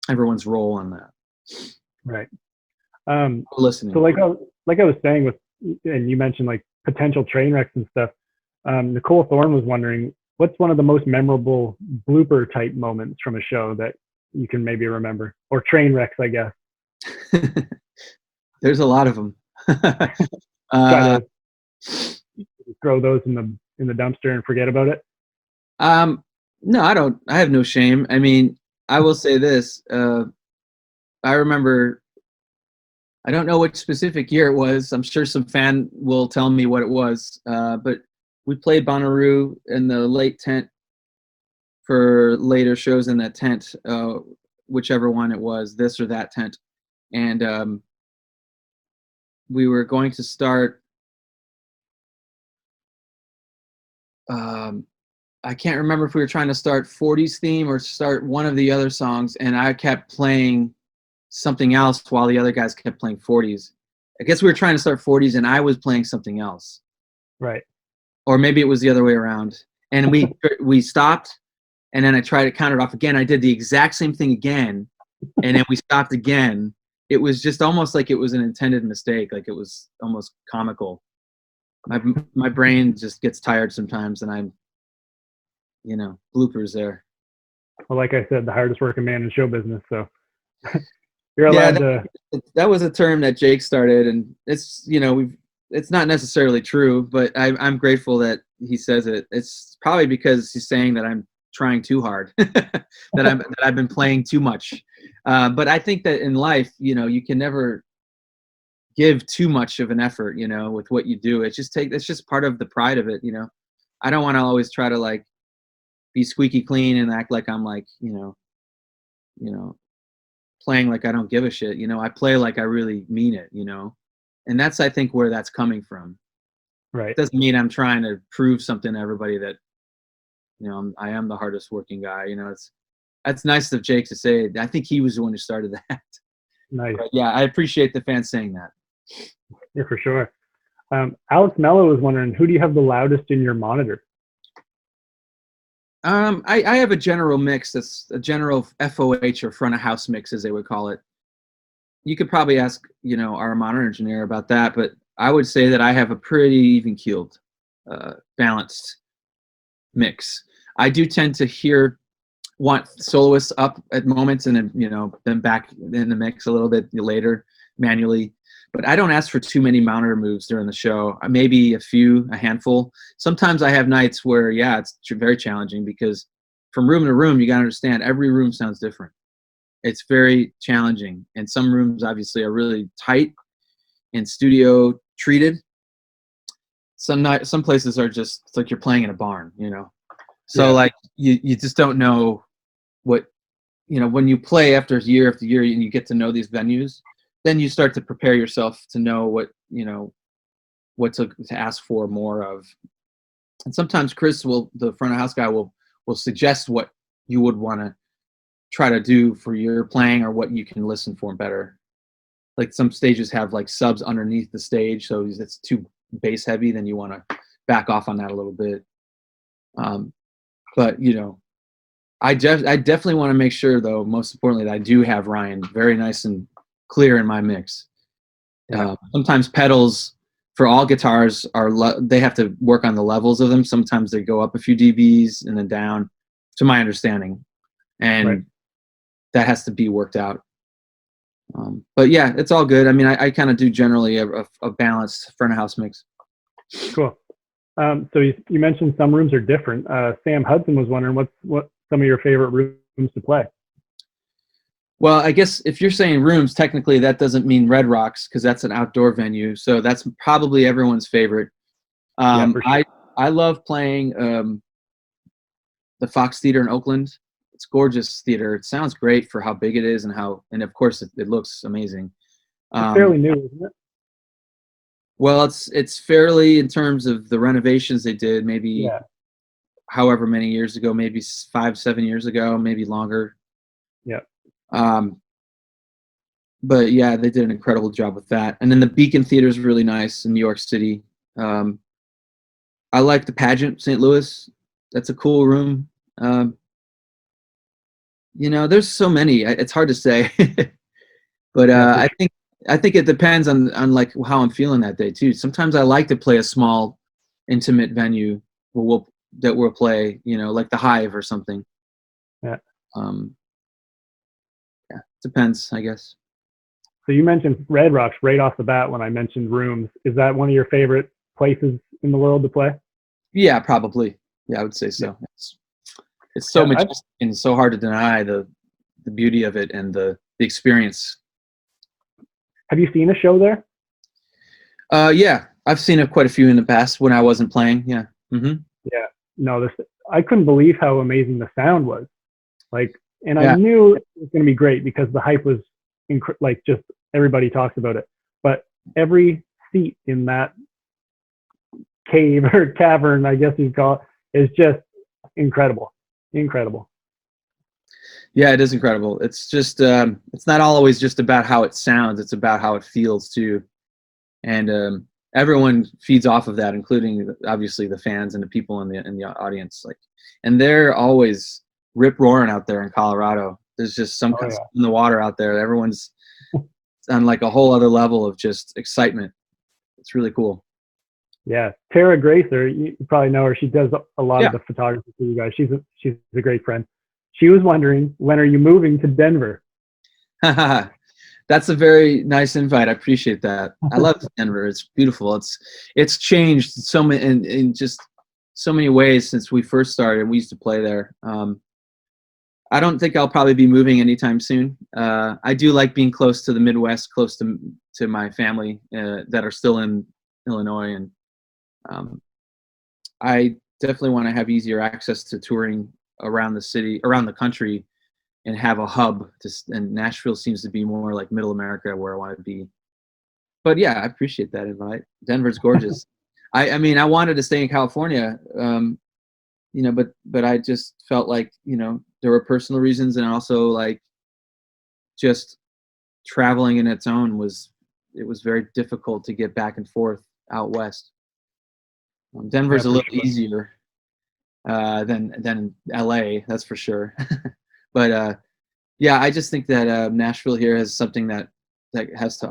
everyone's role on that. Right. Listening. So like I was saying with, and you mentioned like potential train wrecks and stuff. Nicole Thorne was wondering, what's one of the most memorable blooper type moments from a show that you can maybe remember, or train wrecks, I guess? There's a lot of them. Throw those in the dumpster and forget about it. No, I don't. I have no shame. I mean, I will say this. I remember, I don't know which specific year it was. I'm sure some fan will tell me what it was. But we played Bonnaroo in the late tent for later shows in that tent, whichever one it was, this or that tent. And we were going to start, I can't remember if we were trying to start 40s theme or start one of the other songs, and I kept playing something else while the other guys kept playing 40s. I guess we were trying to start 40s and I was playing something else. Right. Or maybe it was the other way around. And we stopped, and then I tried to count it off again. I did the exact same thing again, and then we stopped again. It was just almost like it was an intended mistake, like it was almost comical. My brain just gets tired sometimes, and I'm, bloopers there. Well, like I said, the hardest working man in show business. So you're allowed to. That was a term that Jake started, and it's it's not necessarily true, but I'm grateful that he says it. It's probably because he's saying that I'm trying too hard, that I've been playing too much. But I think that in life, you can never give too much of an effort, with what you do. It's just part of the pride of it, I don't want to always try to like be squeaky clean and act like I'm like, playing like I don't give a shit. I play like I really mean it, and that's, I think, where that's coming from. Right. It doesn't mean I'm trying to prove something to everybody that, I am the hardest working guy. That's nice of Jake to say. I think he was the one who started that. Nice. But yeah, I appreciate the fans saying that. Yeah, for sure. Alex Mello was wondering, who do you have the loudest in your monitor? I have a general mix. That's a general FOH, or front of house mix, as they would call it. You could probably ask, our monitor engineer about that, but I would say that I have a pretty even-keeled, balanced mix. I do tend to want soloists up at moments, and then, then back in the mix a little bit later manually. But I don't ask for too many monitor moves during the show. Maybe a handful. Sometimes I have nights where, it's very challenging, because from room to room, you got to understand, every room sounds different. It's very challenging. And some rooms obviously are really tight and studio treated. Some places are just, it's like you're playing in a barn, So like you just don't know what, when you play after year and you get to know these venues, then you start to prepare yourself to know what, what to ask for more of. And sometimes Kris the front of house guy will suggest what you would want to try to do for your playing, or what you can listen for better. Like some stages have like subs underneath the stage, so if it's too bass heavy, then you want to back off on that a little bit. But I definitely want to make sure, though, most importantly, that I do have Ryan very nice and clear in my mix. Sometimes pedals for all guitars they have to work on the levels of them. Sometimes they go up a few dBs and then down, to my understanding, and that has to be worked out. But yeah, it's all good. I mean, I kind of do generally a balanced front of house mix. Cool. So you mentioned some rooms are different. Sam Hudson was wondering what some of your favorite rooms to play. Well, I guess if you're saying rooms, technically that doesn't mean Red Rocks, because that's an outdoor venue. So that's probably everyone's favorite. For sure. I love playing the Fox Theater in Oakland. It's gorgeous theater. It sounds great for how big it is, and of course it looks amazing. It's fairly new, isn't it? Well, it's fairly, in terms of the renovations they did, maybe however many years ago, maybe 5-7 years ago, maybe longer. Yeah. But yeah, they did an incredible job with that. And then the Beacon Theater is really nice in New York City. I like the Pageant, St. Louis. That's a cool room. There's so many. It's hard to say. But I think it depends on like how I'm feeling that day too. Sometimes I like to play a small, intimate venue where we'll play, like the Hive or something. Yeah. Depends, I guess. So you mentioned Red Rocks right off the bat when I mentioned rooms. Is that one of your favorite places in the world to play? Yeah, probably. Yeah, I would say so. Yeah. It's so majestic and so hard to deny the beauty of it and the experience. Have you seen a show there? Yeah, I've seen quite a few in the past when I wasn't playing. Yeah. Mm-hmm. Yeah. No, I couldn't believe how amazing the sound was. Like, and I Yeah. knew it was going to be great because the hype was like just everybody talks about it. But every seat in that cave or cavern, I guess you'd call it, is just incredible. Incredible. Yeah, it is incredible. It's just it's not always just about how it sounds, it's about how it feels too. And everyone feeds off of that, including obviously the fans and the people in the audience. Like, and they're always rip roaring out there in Colorado. There's just some kind of in the water out there. Everyone's on like a whole other level of just excitement. It's really cool. Yeah, Tara Gracer, you probably know her. She does a lot of the photography for you guys. She's a great friend. She was wondering, when are you moving to Denver? That's a very nice invite. I appreciate that. I love Denver. It's beautiful. It's changed so many in just so many ways since we first started. We used to play there. I don't think I'll probably be moving anytime soon. I do like being close to the Midwest, close to my family that are still in Illinois, and I definitely want to have easier access to touring around the city, around the country, and have a hub. And Nashville seems to be more like Middle America, where I want to be. But yeah, I appreciate that invite. Denver's gorgeous. I mean, I wanted to stay in California, you know, but I just felt like, you know, there were personal reasons, and also like just traveling in its own was very difficult to get back and forth out west. Denver's a little easier than LA, that's for sure. But yeah, I just think that Nashville here has something that has to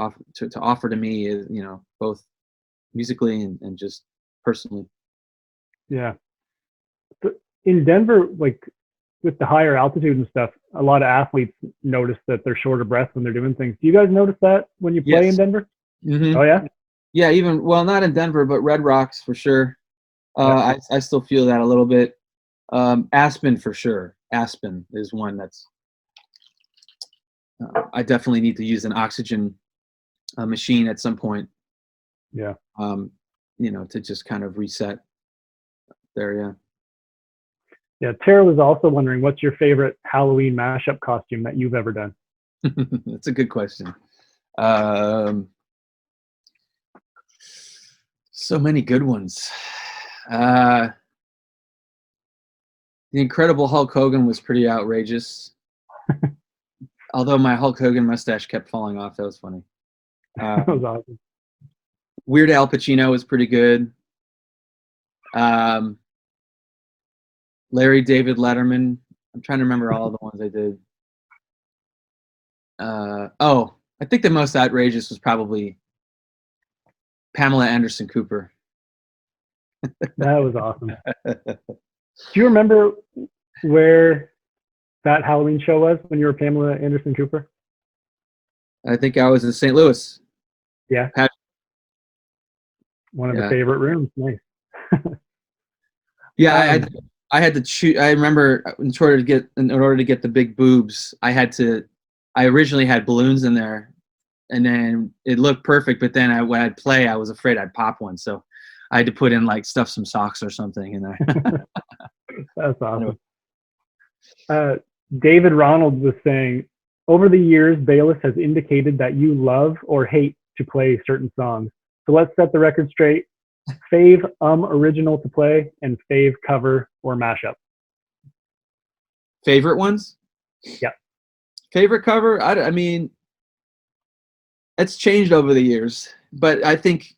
offer to me, you know, both musically and just personally. Yeah. In Denver, like with the higher altitude and stuff, a lot of athletes notice that they're short of breath when they're doing things. Do you guys notice that when you play in Denver? Mm-hmm. Oh yeah? Yeah, even, well, not in Denver, but Red Rocks for sure. I still feel that a little bit. Aspen for sure. Aspen is one that's I definitely need to use an oxygen machine at some point. Yeah. You know, to just kind of reset there. Yeah. Yeah. Tara was also wondering, what's your favorite Halloween mashup costume that you've ever done? That's a good question. So many good ones. The Incredible Hulk Hogan was pretty outrageous. Although my Hulk Hogan mustache kept falling off. That was funny. That was awesome. Weird Al Pacino was pretty good. Larry David Letterman. I'm trying to remember all the ones I did. I think the most outrageous was probably Pamela Anderson Cooper. That was awesome. Do you remember where that Halloween show was when you were Pamela Anderson Cooper? I think I was in St. Louis. Yeah. One of the favorite rooms. Nice. Yeah, I had to choose. I remember in order to get the big boobs, I originally had balloons in there, and then it looked perfect. But then when I'd play, I was afraid I'd pop one, so I had to put in like stuff some socks or something in there. That's awesome. David Ronald was saying, over the years, Bayless has indicated that you love or hate to play certain songs. So let's set the record straight. Fave original to play and fave cover or mashup. Favorite ones? Yeah. Favorite cover? I mean, it's changed over the years, but I think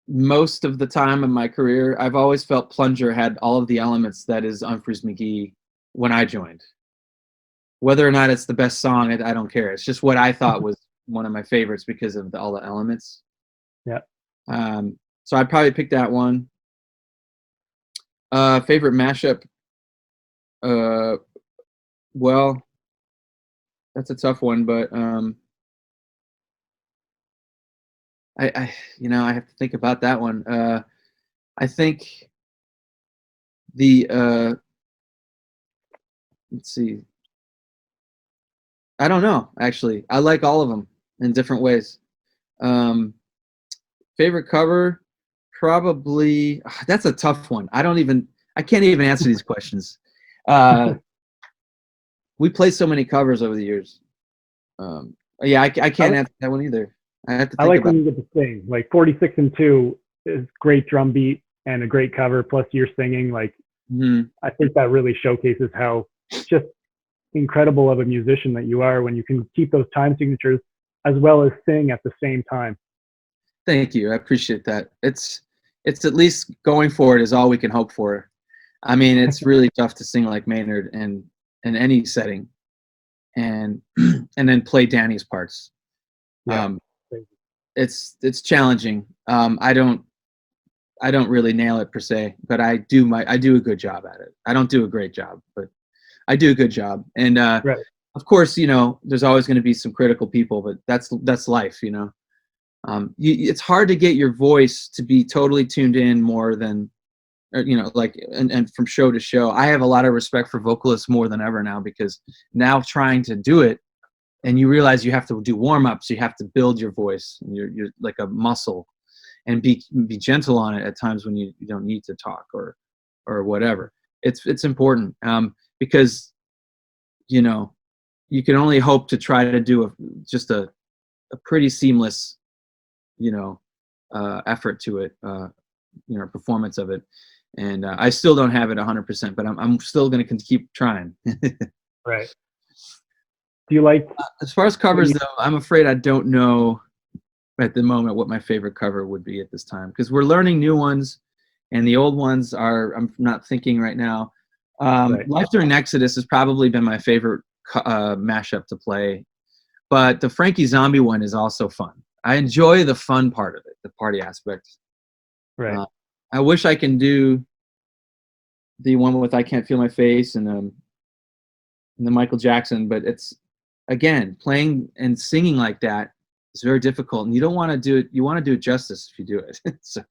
most of the time in my career, I've always felt Plunger had all of the elements that is UMPHREY'S McGEE when I joined. Whether or not it's the best song, I don't care. It's just what I thought was one of my favorites because of all the elements. Yeah. So I'd probably pick that one. Favorite mashup? Well, that's a tough one, but I I have to think about that one. I think the let's see. I don't know, actually. I like all of them in different ways. Favorite cover, probably, that's a tough one. I can't even answer these questions. We played so many covers over the years. Yeah, I can't answer that one either. I have to I think like about when you get to sing. Like 46 and 2 is great drum beat and a great cover, plus you're singing. Like, I think that really showcases how just incredible of a musician that you are when you can keep those time signatures as well as sing at the same time. Thank you. I appreciate that. It's at least going for it is all we can hope for. I mean, it's really tough to sing like Maynard in any setting, and then play Danny's parts. Yeah. It's challenging. I don't really nail it per se, but I do a good job at it. I don't do a great job, but I do a good job. And Right. of course, there's always going to be some critical people, but that's life, it's hard to get your voice to be totally tuned in more than, like, and from show to show. I have a lot of respect for vocalists more than ever now, because now trying to do it, and you realize you have to do warm-ups, you have to build your voice, and you're like a muscle, and be gentle on it at times when you don't need to talk or whatever. It's important, because you can only hope to try to do just a pretty seamless effort to it, performance of it. And I still don't have it 100%, but I'm still going to keep trying. Right. Do you like, as far as covers though, I'm afraid I don't know at the moment what my favorite cover would be at this time, because we're learning new ones, and the old ones I'm not thinking right now. Right. Life During Exodus has probably been my favorite mashup to play, but the Frankie Zombie one is also fun. I enjoy the fun part of it, the party aspect. Right. I wish I can do the one with I Can't Feel My Face and the Michael Jackson, but it's, again, playing and singing like that is very difficult, and you don't want to do it. You want to do it justice if you do it. So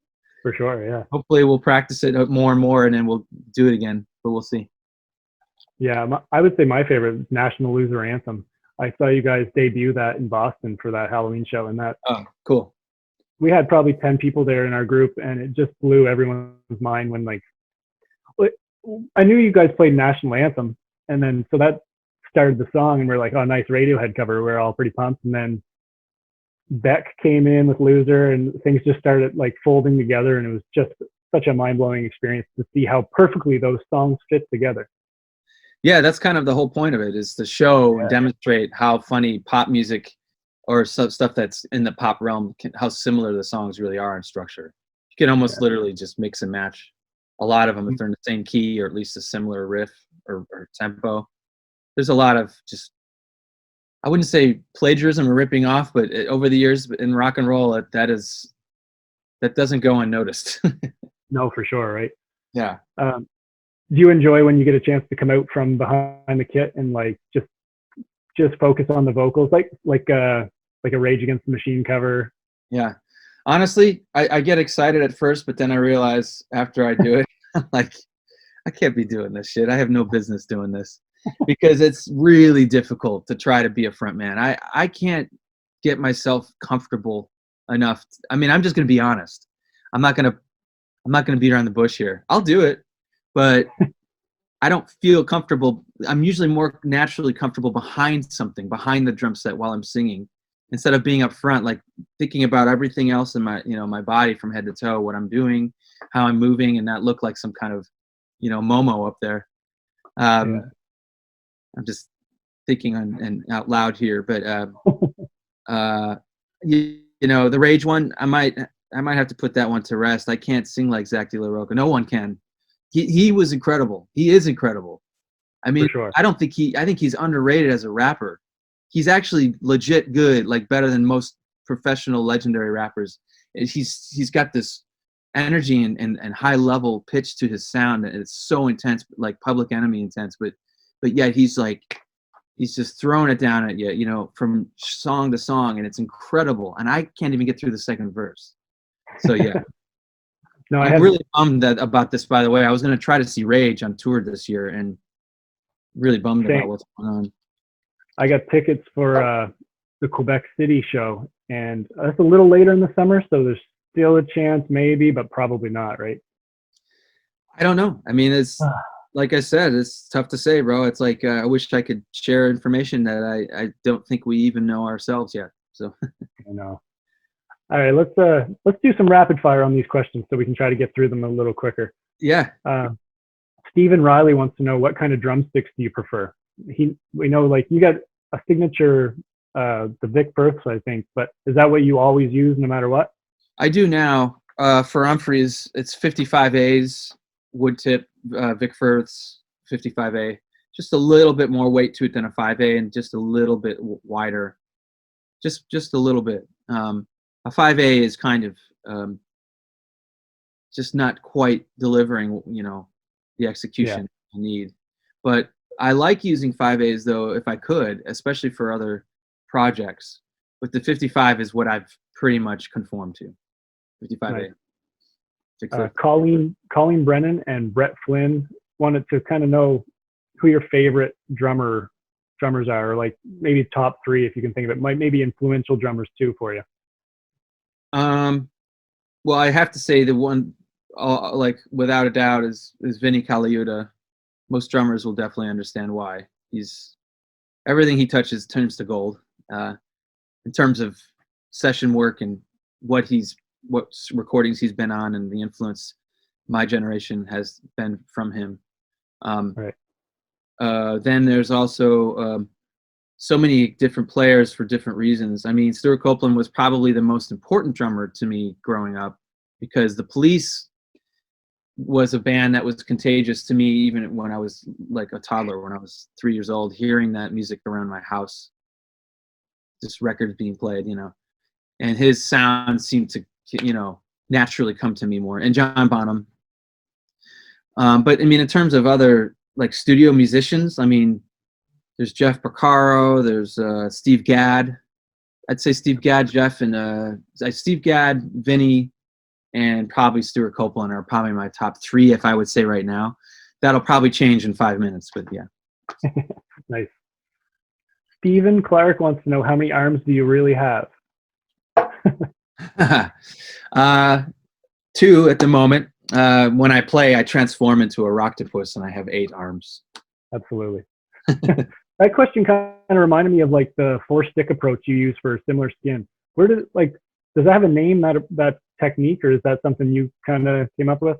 For sure, yeah. hopefully we'll practice it more and more, and then we'll do it again, but we'll see. Yeah, I would say my favorite is National Loser Anthem. I saw you guys debut that in Boston for that Halloween show, and that, Oh, cool. we had probably 10 people there in our group, and it just blew everyone's mind when, like, I knew you guys played National Anthem, and then so that started the song, and we're like, oh, nice Radiohead cover. We're all pretty pumped, and then Beck came in with Loser, and things just started like folding together, and it was just such a mind-blowing experience to see how perfectly those songs fit together. Yeah, that's kind of the whole point of it, is to show and demonstrate how funny pop music or stuff that's in the pop realm, how similar the songs really are in structure. You can almost literally just mix and match a lot of them if they're in the same key, or at least a similar riff or tempo. There's a lot of just, I wouldn't say plagiarism or ripping off, but over the years in rock and roll, that doesn't go unnoticed. No, for sure, right? Yeah. Do you enjoy when you get a chance to come out from behind the kit and like just focus on the vocals, like a Rage Against the Machine cover? Yeah. Honestly, I get excited at first, but then I realize after I do it, I'm like, I can't be doing this shit. I have no business doing this, because it's really difficult to try to be a front man. I can't get myself comfortable enough. I mean, I'm just going to be honest. I'm not going to beat around the bush here. I'll do it, but I don't feel comfortable. I'm usually more naturally comfortable behind something, behind the drum set while I'm singing, instead of being up front, like thinking about everything else in my, my body from head to toe, what I'm doing, how I'm moving, and not look like some kind of, Momo up there. I'm just thinking and out loud here, but the Rage one, I might have to put that one to rest. I can't sing like Zach De La Rocha. No one can. He was incredible. He is incredible. I mean, For sure. I think he's underrated as a rapper. He's actually legit good, like better than most professional legendary rappers. He's got this energy and high level pitch to his sound, and it's so intense, like Public Enemy intense, but yet he's just throwing it down at you, from song to song, and it's incredible. And I can't even get through the second verse. So yeah. No, I'm really bummed about this, by the way. I was going to try to see Rage on tour this year, and really bummed about what's going on. I got tickets for the Quebec City show, and that's a little later in the summer, so there's still a chance, maybe, but probably not, right? I don't know. I mean, it's like I said, it's tough to say, bro. It's like I wish I could share information that I don't think we even know ourselves yet. So I know. All right, let's do some rapid fire on these questions so we can try to get through them a little quicker. yeah. Stephen Riley wants to know, what kind of drumsticks do you prefer? We know, like, you got a signature, the Vic Firths, I think, but is that what you always use no matter what? I do now. For Umphrey's, it's 55As, wood tip, Vic Firths, 55A. Just a little bit more weight to it than a 5A, and just a little bit wider. Just a little bit. A 5A is kind of just not quite delivering, the execution you need. But I like using 5As, though, if I could, especially for other projects. But the 55 is what I've pretty much conformed to. 55A. Right. Colleen Brennan and Brett Flynn wanted to kind of know who your favorite drummers are, or like maybe top three if you can think of it. Maybe influential drummers too for you. Well, I have to say the one, like without a doubt, is Vinny Colaiuta. Most drummers will definitely understand why. Everything he touches turns to gold. In terms of session work and what recordings he's been on, and the influence my generation has been from him. Right. Then there's also so many different players for different reasons. I mean, Stewart Copeland was probably the most important drummer to me growing up, because the Police was a band that was contagious to me even when I was like a toddler, when I was 3 years old, hearing that music around my house, just records being played, and his sound seemed to, naturally come to me more. And John Bonham. But I mean, in terms of other like studio musicians, I mean, there's Jeff Porcaro, there's Steve Gadd. I'd say Steve Gadd, Jeff, and Steve Gadd, Vinny, and probably Stewart Copeland are probably my top three, if I would say right now. That'll probably change in 5 minutes, but yeah. Nice. Stephen Clark wants to know, how many arms do you really have? 2 at the moment. When I play, I transform into a rocktopus, and I have 8 arms. Absolutely. That question kind of reminded me of like the 4-stick approach you use for similar skin. Does that have a name, that technique, or is that something you kind of came up with?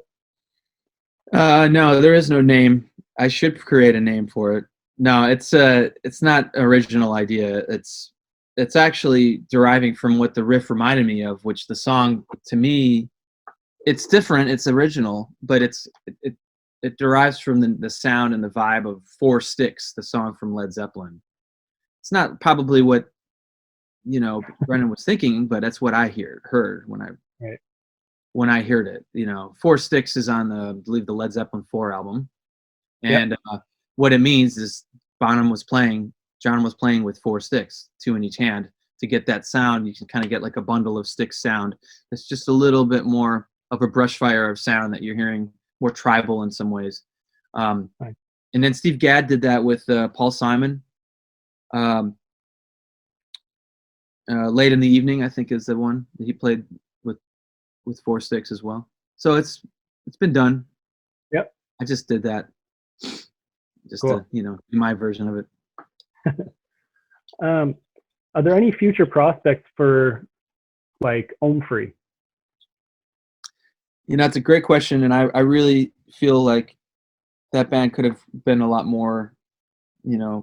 No, there is no name. I should create a name for it. No, it's not original idea. It's actually deriving from what the riff reminded me of, which the song, to me, it's different, it's original, but it derives from the sound and the vibe of 4 Sticks, the song from Led Zeppelin. It's not probably what Brennan was thinking, but that's what I heard when I heard it. 4 Sticks is on I believe the Led Zeppelin 4 album, and what it means is John was playing with 4 sticks, 2 in each hand, to get that sound. You can kind of get like a bundle of sticks sound. It's just a little bit more of a brush fire of sound that you're hearing, more tribal in some ways. Right. And then Steve Gadd did that with Paul Simon. Late in the Evening, I think, is the one that he played with 4 sticks as well. So it's been done. Yep. I just did that. Just cool. To, my version of it. Are there any future prospects for like UMPHREY? It's a great question, and I really feel like that band could have been a lot more,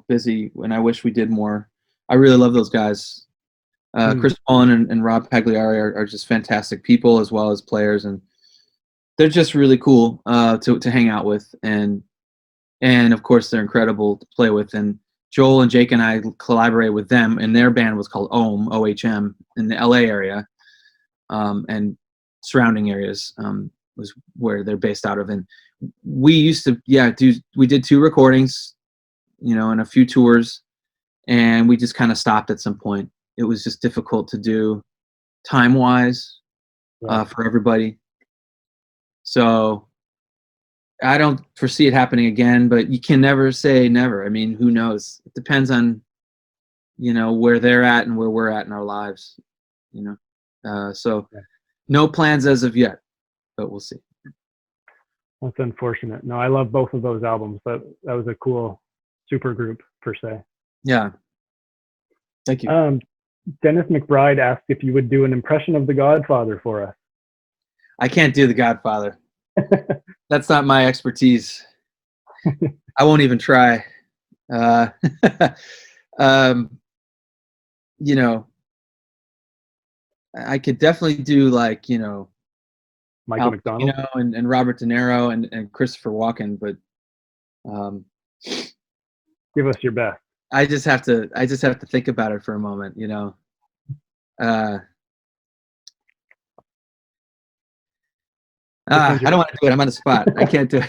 busy, and I wish we did more. I really love those guys. Chris Mullen and Rob Pagliari are just fantastic people, as well as players, and they're just really cool to hang out with, and of course they're incredible to play with. And Joel and Jake and I collaborated with them, and their band was called OHM in the LA area, and surrounding areas was where they're based out of. And we used to we did 2 recordings, and a few tours, and we just kind of stopped at some point. It was just difficult to do time-wise for everybody. So I don't foresee it happening again, but you can never say never. I mean, who knows? It depends on where they're at and where we're at in our lives. So no plans as of yet, but we'll see. That's unfortunate. No, I love both of those albums. That was a cool super group per se. Yeah. Thank you. Dennis McBride asked if you would do an impression of The Godfather for us. I can't do The Godfather. That's not my expertise. I won't even try. I could definitely do like, Michael McDonald, and Robert De Niro and Christopher Walken, but give us your best. I just have to think about it for a moment, I don't want to do it. I'm on the spot. I can't do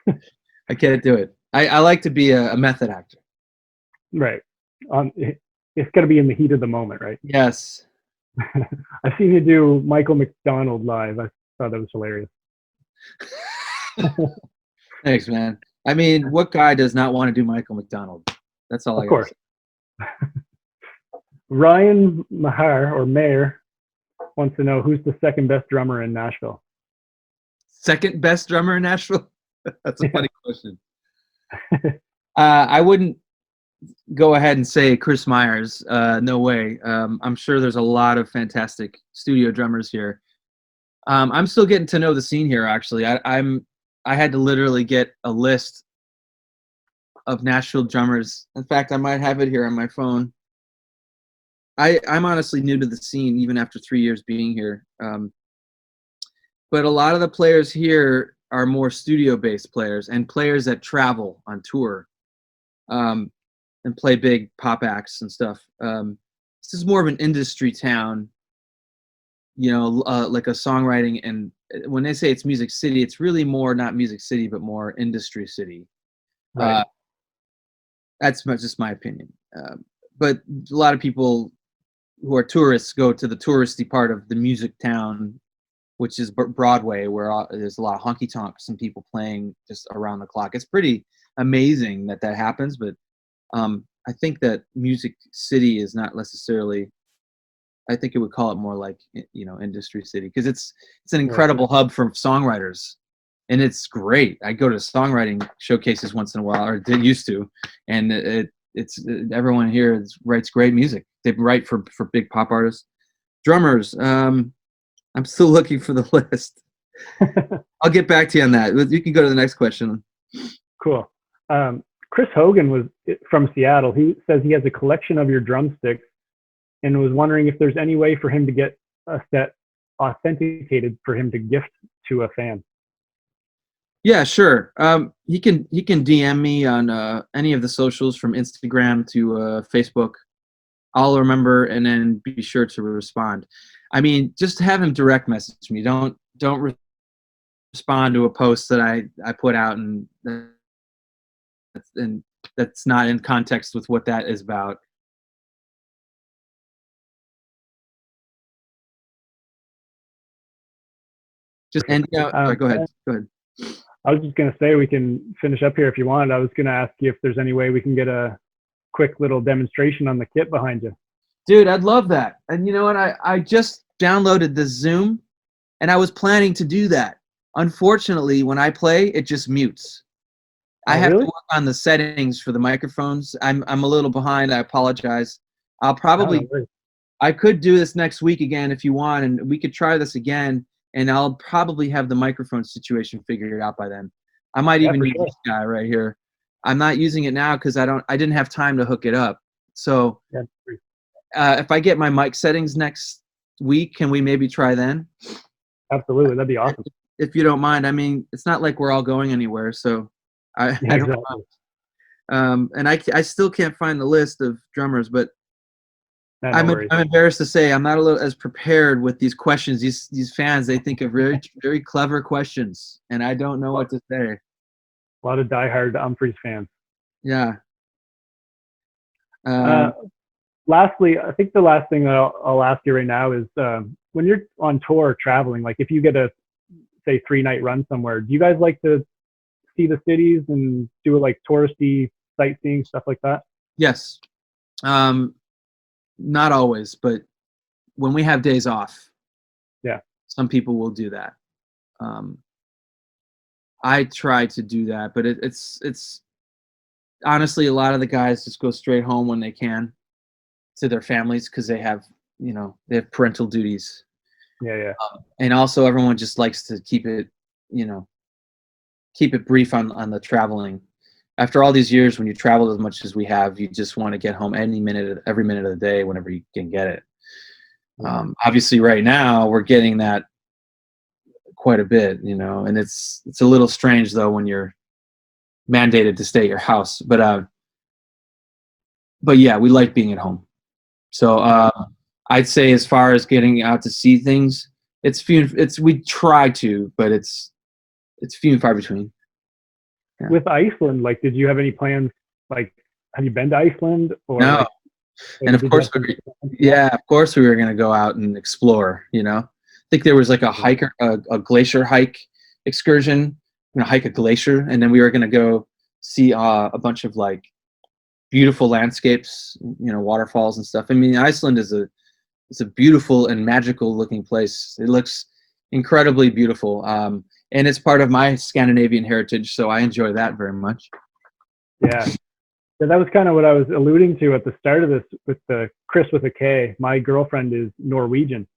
it. I can't do it. I like to be a method actor. Right. It's got to be in the heat of the moment, right? Yes. I've seen you do Michael McDonald live. I thought that was hilarious. Thanks, man. I mean, what guy does not want to do Michael McDonald? That's all I got. Of course. Ryan Mayer wants to know who's the second best drummer in Nashville. Second best drummer in Nashville? That's a funny question. I wouldn't go ahead and say Kris Myers. No way. I'm sure there's a lot of fantastic studio drummers here. I'm still getting to know the scene here, actually. I had to literally get a list of Nashville drummers. In fact, I might have it here on my phone. I'm honestly new to the scene, even after 3 years being here. But a lot of the players here are more studio-based players and players that travel on tour and play big pop acts and stuff. This is more of an industry town, like a songwriting. And when they say it's Music City, it's really more not Music City, but more industry city. Right. That's just my opinion. But a lot of people who are tourists go to the touristy part of the music town, which is Broadway, where there's a lot of honky tonks and people playing just around the clock. It's pretty amazing that happens, but I think that Music City is not necessarily. I think it would call it more like industry city, because it's an incredible hub for songwriters, and it's great. I go to songwriting showcases once in a while, or did used to, and it's everyone here writes great music. They write for big pop artists, drummers. I'm still looking for the list. I'll get back to you on that. You can go to the next question. Cool. Chris Hogan was from Seattle. He says he has a collection of your drumsticks and was wondering if there's any way for him to get a set authenticated for him to gift to a fan. Yeah, sure. He can DM me on any of the socials, from Instagram to Facebook. I'll remember and then be sure to respond. I mean, just have him direct message me. Don't respond to a post that I put out and that's not in context with what that is about. Just and go ahead. I was just gonna say we can finish up here if you want. I was gonna ask you if there's any way we can get a quick little demonstration on the kit behind you. Dude, I'd love that. And you know what? I just downloaded the Zoom, and I was planning to do that. Unfortunately, when I play, it just mutes. I have to work on the settings for the microphones. I'm a little behind. I apologize. I could do this next week again if you want, and we could try this again, and I'll probably have the microphone situation figured out by then. I might even use this guy right here. I'm not using it now because I didn't have time to hook it up. So if I get my mic settings next week, can we maybe try then? Absolutely, that'd be awesome. If you don't mind. I mean, it's not like we're all going anywhere, so I don't mind. And I still can't find the list of drummers, but I'm embarrassed to say I'm not as prepared with these questions. These fans, they think of very, very clever questions, and I don't know what to say. A lot of diehard Humphreys fans. Yeah. Lastly, I think the last thing that I'll ask you right now is when you're on tour traveling, like if you get a, say, 3-night run somewhere, do you guys like to see the cities and do it like touristy sightseeing, stuff like that? Yes. not always, but when we have days off, Yeah. some people will do that. I try to do that, but it's honestly, a lot of the guys just go straight home when they can to their families because they have, they have parental duties. Yeah. And also everyone just likes to keep it, keep it brief on the traveling. After all these years, when you travel as much as we have, you just want to get home every minute of the day, whenever you can get it. Obviously right now we're getting that quite a bit, and it's a little strange though when you're mandated to stay at your house, but yeah, we like being at home. So I'd say as far as getting out to see things, we try to, but it's few and far between. Yeah. With Iceland, like, did you have any plans? Like, have you been to Iceland? Or no. Like, and of course, of course, we were going to go out and explore. I think there was like a glacier hike excursion. Hike a glacier, and then we were going to go see a bunch of like beautiful landscapes, waterfalls and stuff. I mean, Iceland is a beautiful and magical looking place. It looks incredibly beautiful, and it's part of my Scandinavian heritage, so I enjoy that very much. Yeah. So that was kind of what I was alluding to at the start of this with the Kris with a K. My girlfriend is Norwegian.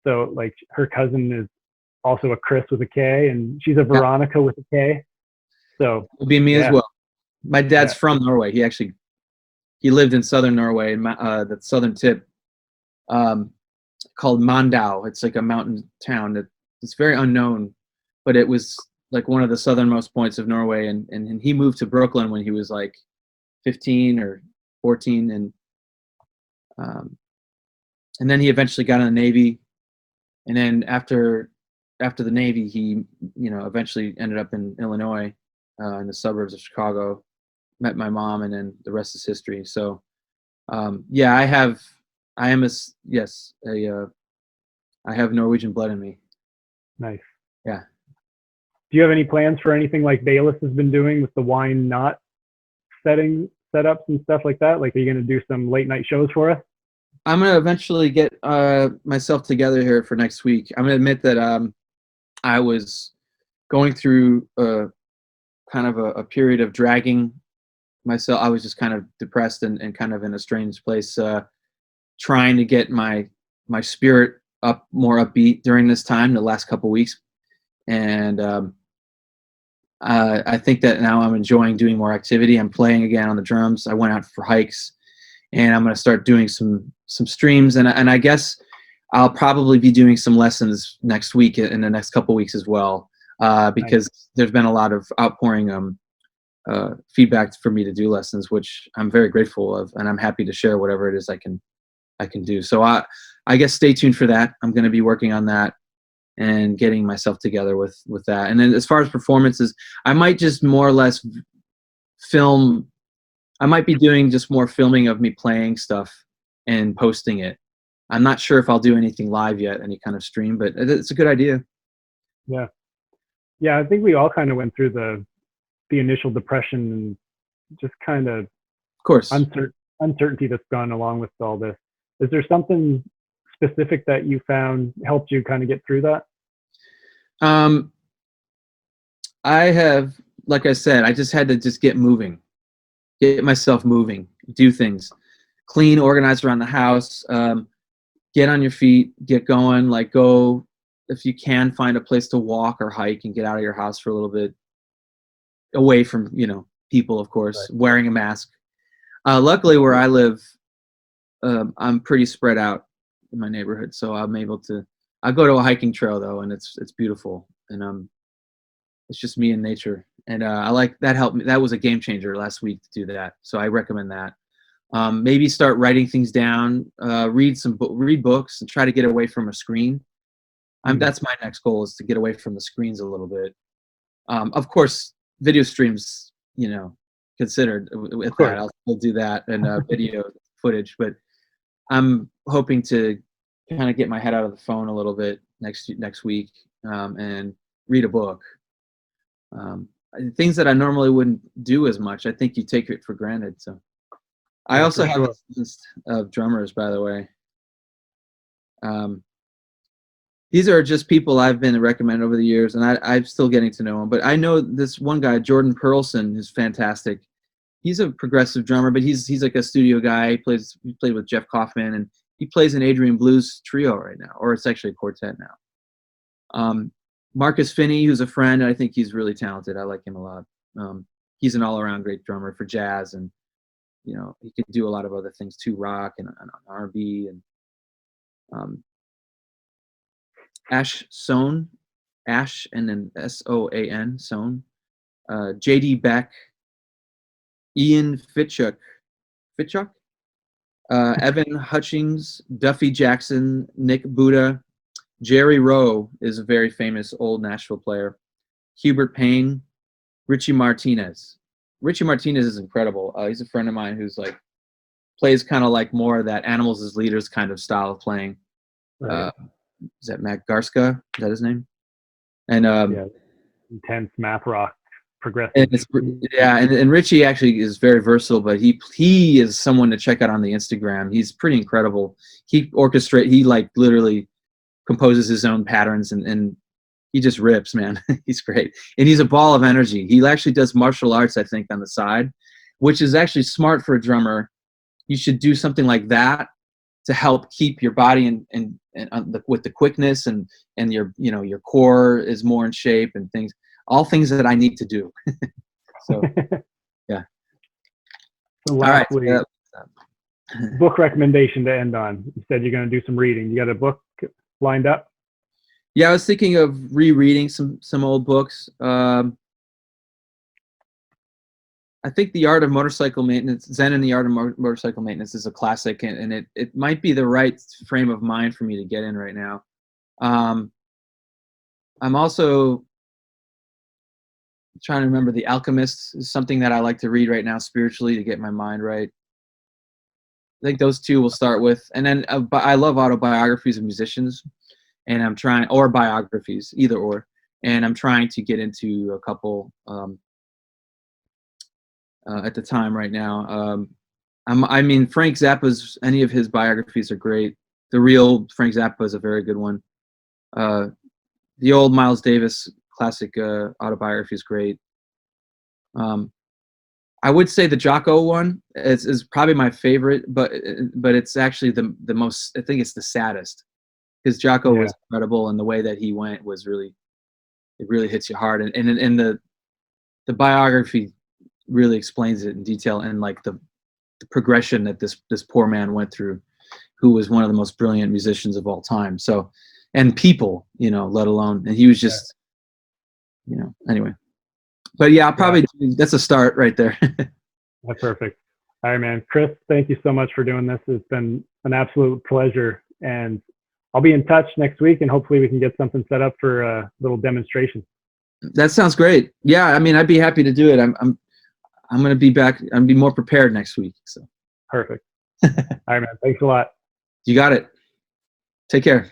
So like her cousin is also a Kris with a K, and she's a Veronica with a K. So it'll be me as well. My dad's from Norway. He lived in southern Norway, the southern tip, called Mandal. It's like a mountain town it's very unknown, but it was like one of the southernmost points of Norway. And he moved to Brooklyn when he was like 15 or 14, and then he eventually got in the Navy, and then after the Navy, he eventually ended up in Illinois, in the suburbs of Chicago, met my mom, and then the rest is history. So I have Norwegian blood in me. Nice. Yeah. Do you have any plans for anything like Bayless has been doing with the wine knot setups and stuff like that? Like, are you going to do some late night shows for us? I'm going to eventually get myself together here for next week. I'm going to admit that I was going through kind of a period of dragging myself. I was just kind of depressed and kind of in a strange place, trying to get my spirit up, more upbeat during this time, the last couple weeks. And I think that now I'm enjoying doing more activity. I'm playing again on the drums. I went out for hikes, and I'm going to start doing some streams. And I guess I'll probably be doing some lessons next week, in the next couple weeks as well, because there's been a lot of outpouring feedback for me to do lessons, which I'm very grateful of, and I'm happy to share whatever it is I can do. So I guess stay tuned for that. I'm going to be working on that and getting myself together with that. And then as far as performances, I might just more or less film. I might be doing just more filming of me playing stuff and posting it. I'm not sure if I'll do anything live yet, any kind of stream, but it's a good idea. Yeah. I think we all kind of went through the initial depression and just kind of course, uncertainty that's gone along with all this. Is there something specific that you found helped you kind of get through that? I have, like I said, I just had to get moving, get myself moving, do things, clean, organize around the house, get on your feet, get going, like go, if you can, find a place to walk or hike and get out of your house for a little bit, away from, people, of course, right. Wearing a mask. Luckily where I live, I'm pretty spread out in my neighborhood, so I'm able to. I go to a hiking trail though, and it's beautiful, and it's just me and nature, and I like that. Helped me. That was a game changer last week to do that, so I recommend that. Maybe start writing things down, read books, and try to get away from a screen. That's my next goal, is to get away from the screens a little bit. Of course, video streams, considered with that. I'll do that, and video footage, but I'm hoping to kind of get my head out of the phone a little bit next week, and read a book. Things that I normally wouldn't do as much. I think you take it for granted. So I also for have sure. a list of drummers, by the way. These are just people I've been recommended over the years, and I'm still getting to know them. But I know this one guy, Jordan Perlson, is fantastic. He's a progressive drummer, but he's like a studio guy. He played with Jeff Kaufman, and he plays an Adrian Blues trio right now, or it's actually a quartet now. Marcus Finney, who's a friend, I think he's really talented. I like him a lot. He's an all-around great drummer for jazz, and you know he can do a lot of other things too, rock and R&B. And Ash Sohn, Ash and then Soan, Sohn, J.D. Beck, Ian Fitchuk, Evan Hutchings, Duffy Jackson, Nick Buddha, Jerry Rowe is a very famous old Nashville player, Hubert Payne, Richie Martinez. Richie Martinez is incredible. He's a friend of mine who's like plays kind of like more of that Animals as Leaders kind of style of playing. Right. Is that Matt Garska? Is that his name? And Yeah, intense math rock, progressive. and it's, yeah, and Richie actually is very versatile, but he is someone to check out on the Instagram. He's pretty incredible. He like literally composes his own patterns, and he just rips, man. He's great, and he's a ball of energy. He actually does martial arts, I think, on the side, which is actually smart for a drummer. You should do something like that to help keep your body and with the quickness and your your core is more in shape and things. All things that I need to do. So, yeah. So lastly, all right. Book recommendation to end on. You said you're going to do some reading. You got a book lined up? Yeah, I was thinking of rereading some old books. I think The Art of Motorcycle Maintenance, Zen and the Art of Motorcycle Maintenance is a classic, and it might be the right frame of mind for me to get in right now. I'm also trying to remember The Alchemist is something that I like to read right now spiritually to get my mind right. I think those two we'll start with. And then I love autobiographies of musicians, and I'm trying, or biographies, either or. And I'm trying to get into a couple at the time right now. I mean, Frank Zappa's, any of his biographies are great. The real Frank Zappa is a very good one. The old Miles Davis classic autobiography is great. I would say the Jocko one is probably my favorite, but it's actually the most, I think it's the saddest, because Jocko was incredible, and the way that he went was really, it really hits you hard. And the biography really explains it in detail, and like the progression that this poor man went through, who was one of the most brilliant musicians of all time. So, and people, let alone, and he was just, anyway. But yeah, I'll probably, that's a start right there. That's perfect. All right, man. Chris, thank you so much for doing this. It's been an absolute pleasure, and I'll be in touch next week, and hopefully we can get something set up for a little demonstration. That sounds great. Yeah, I mean, I'd be happy to do it. I'm going to be back. I'm going to be more prepared next week. So perfect. All right, man. Thanks a lot. You got it. Take care.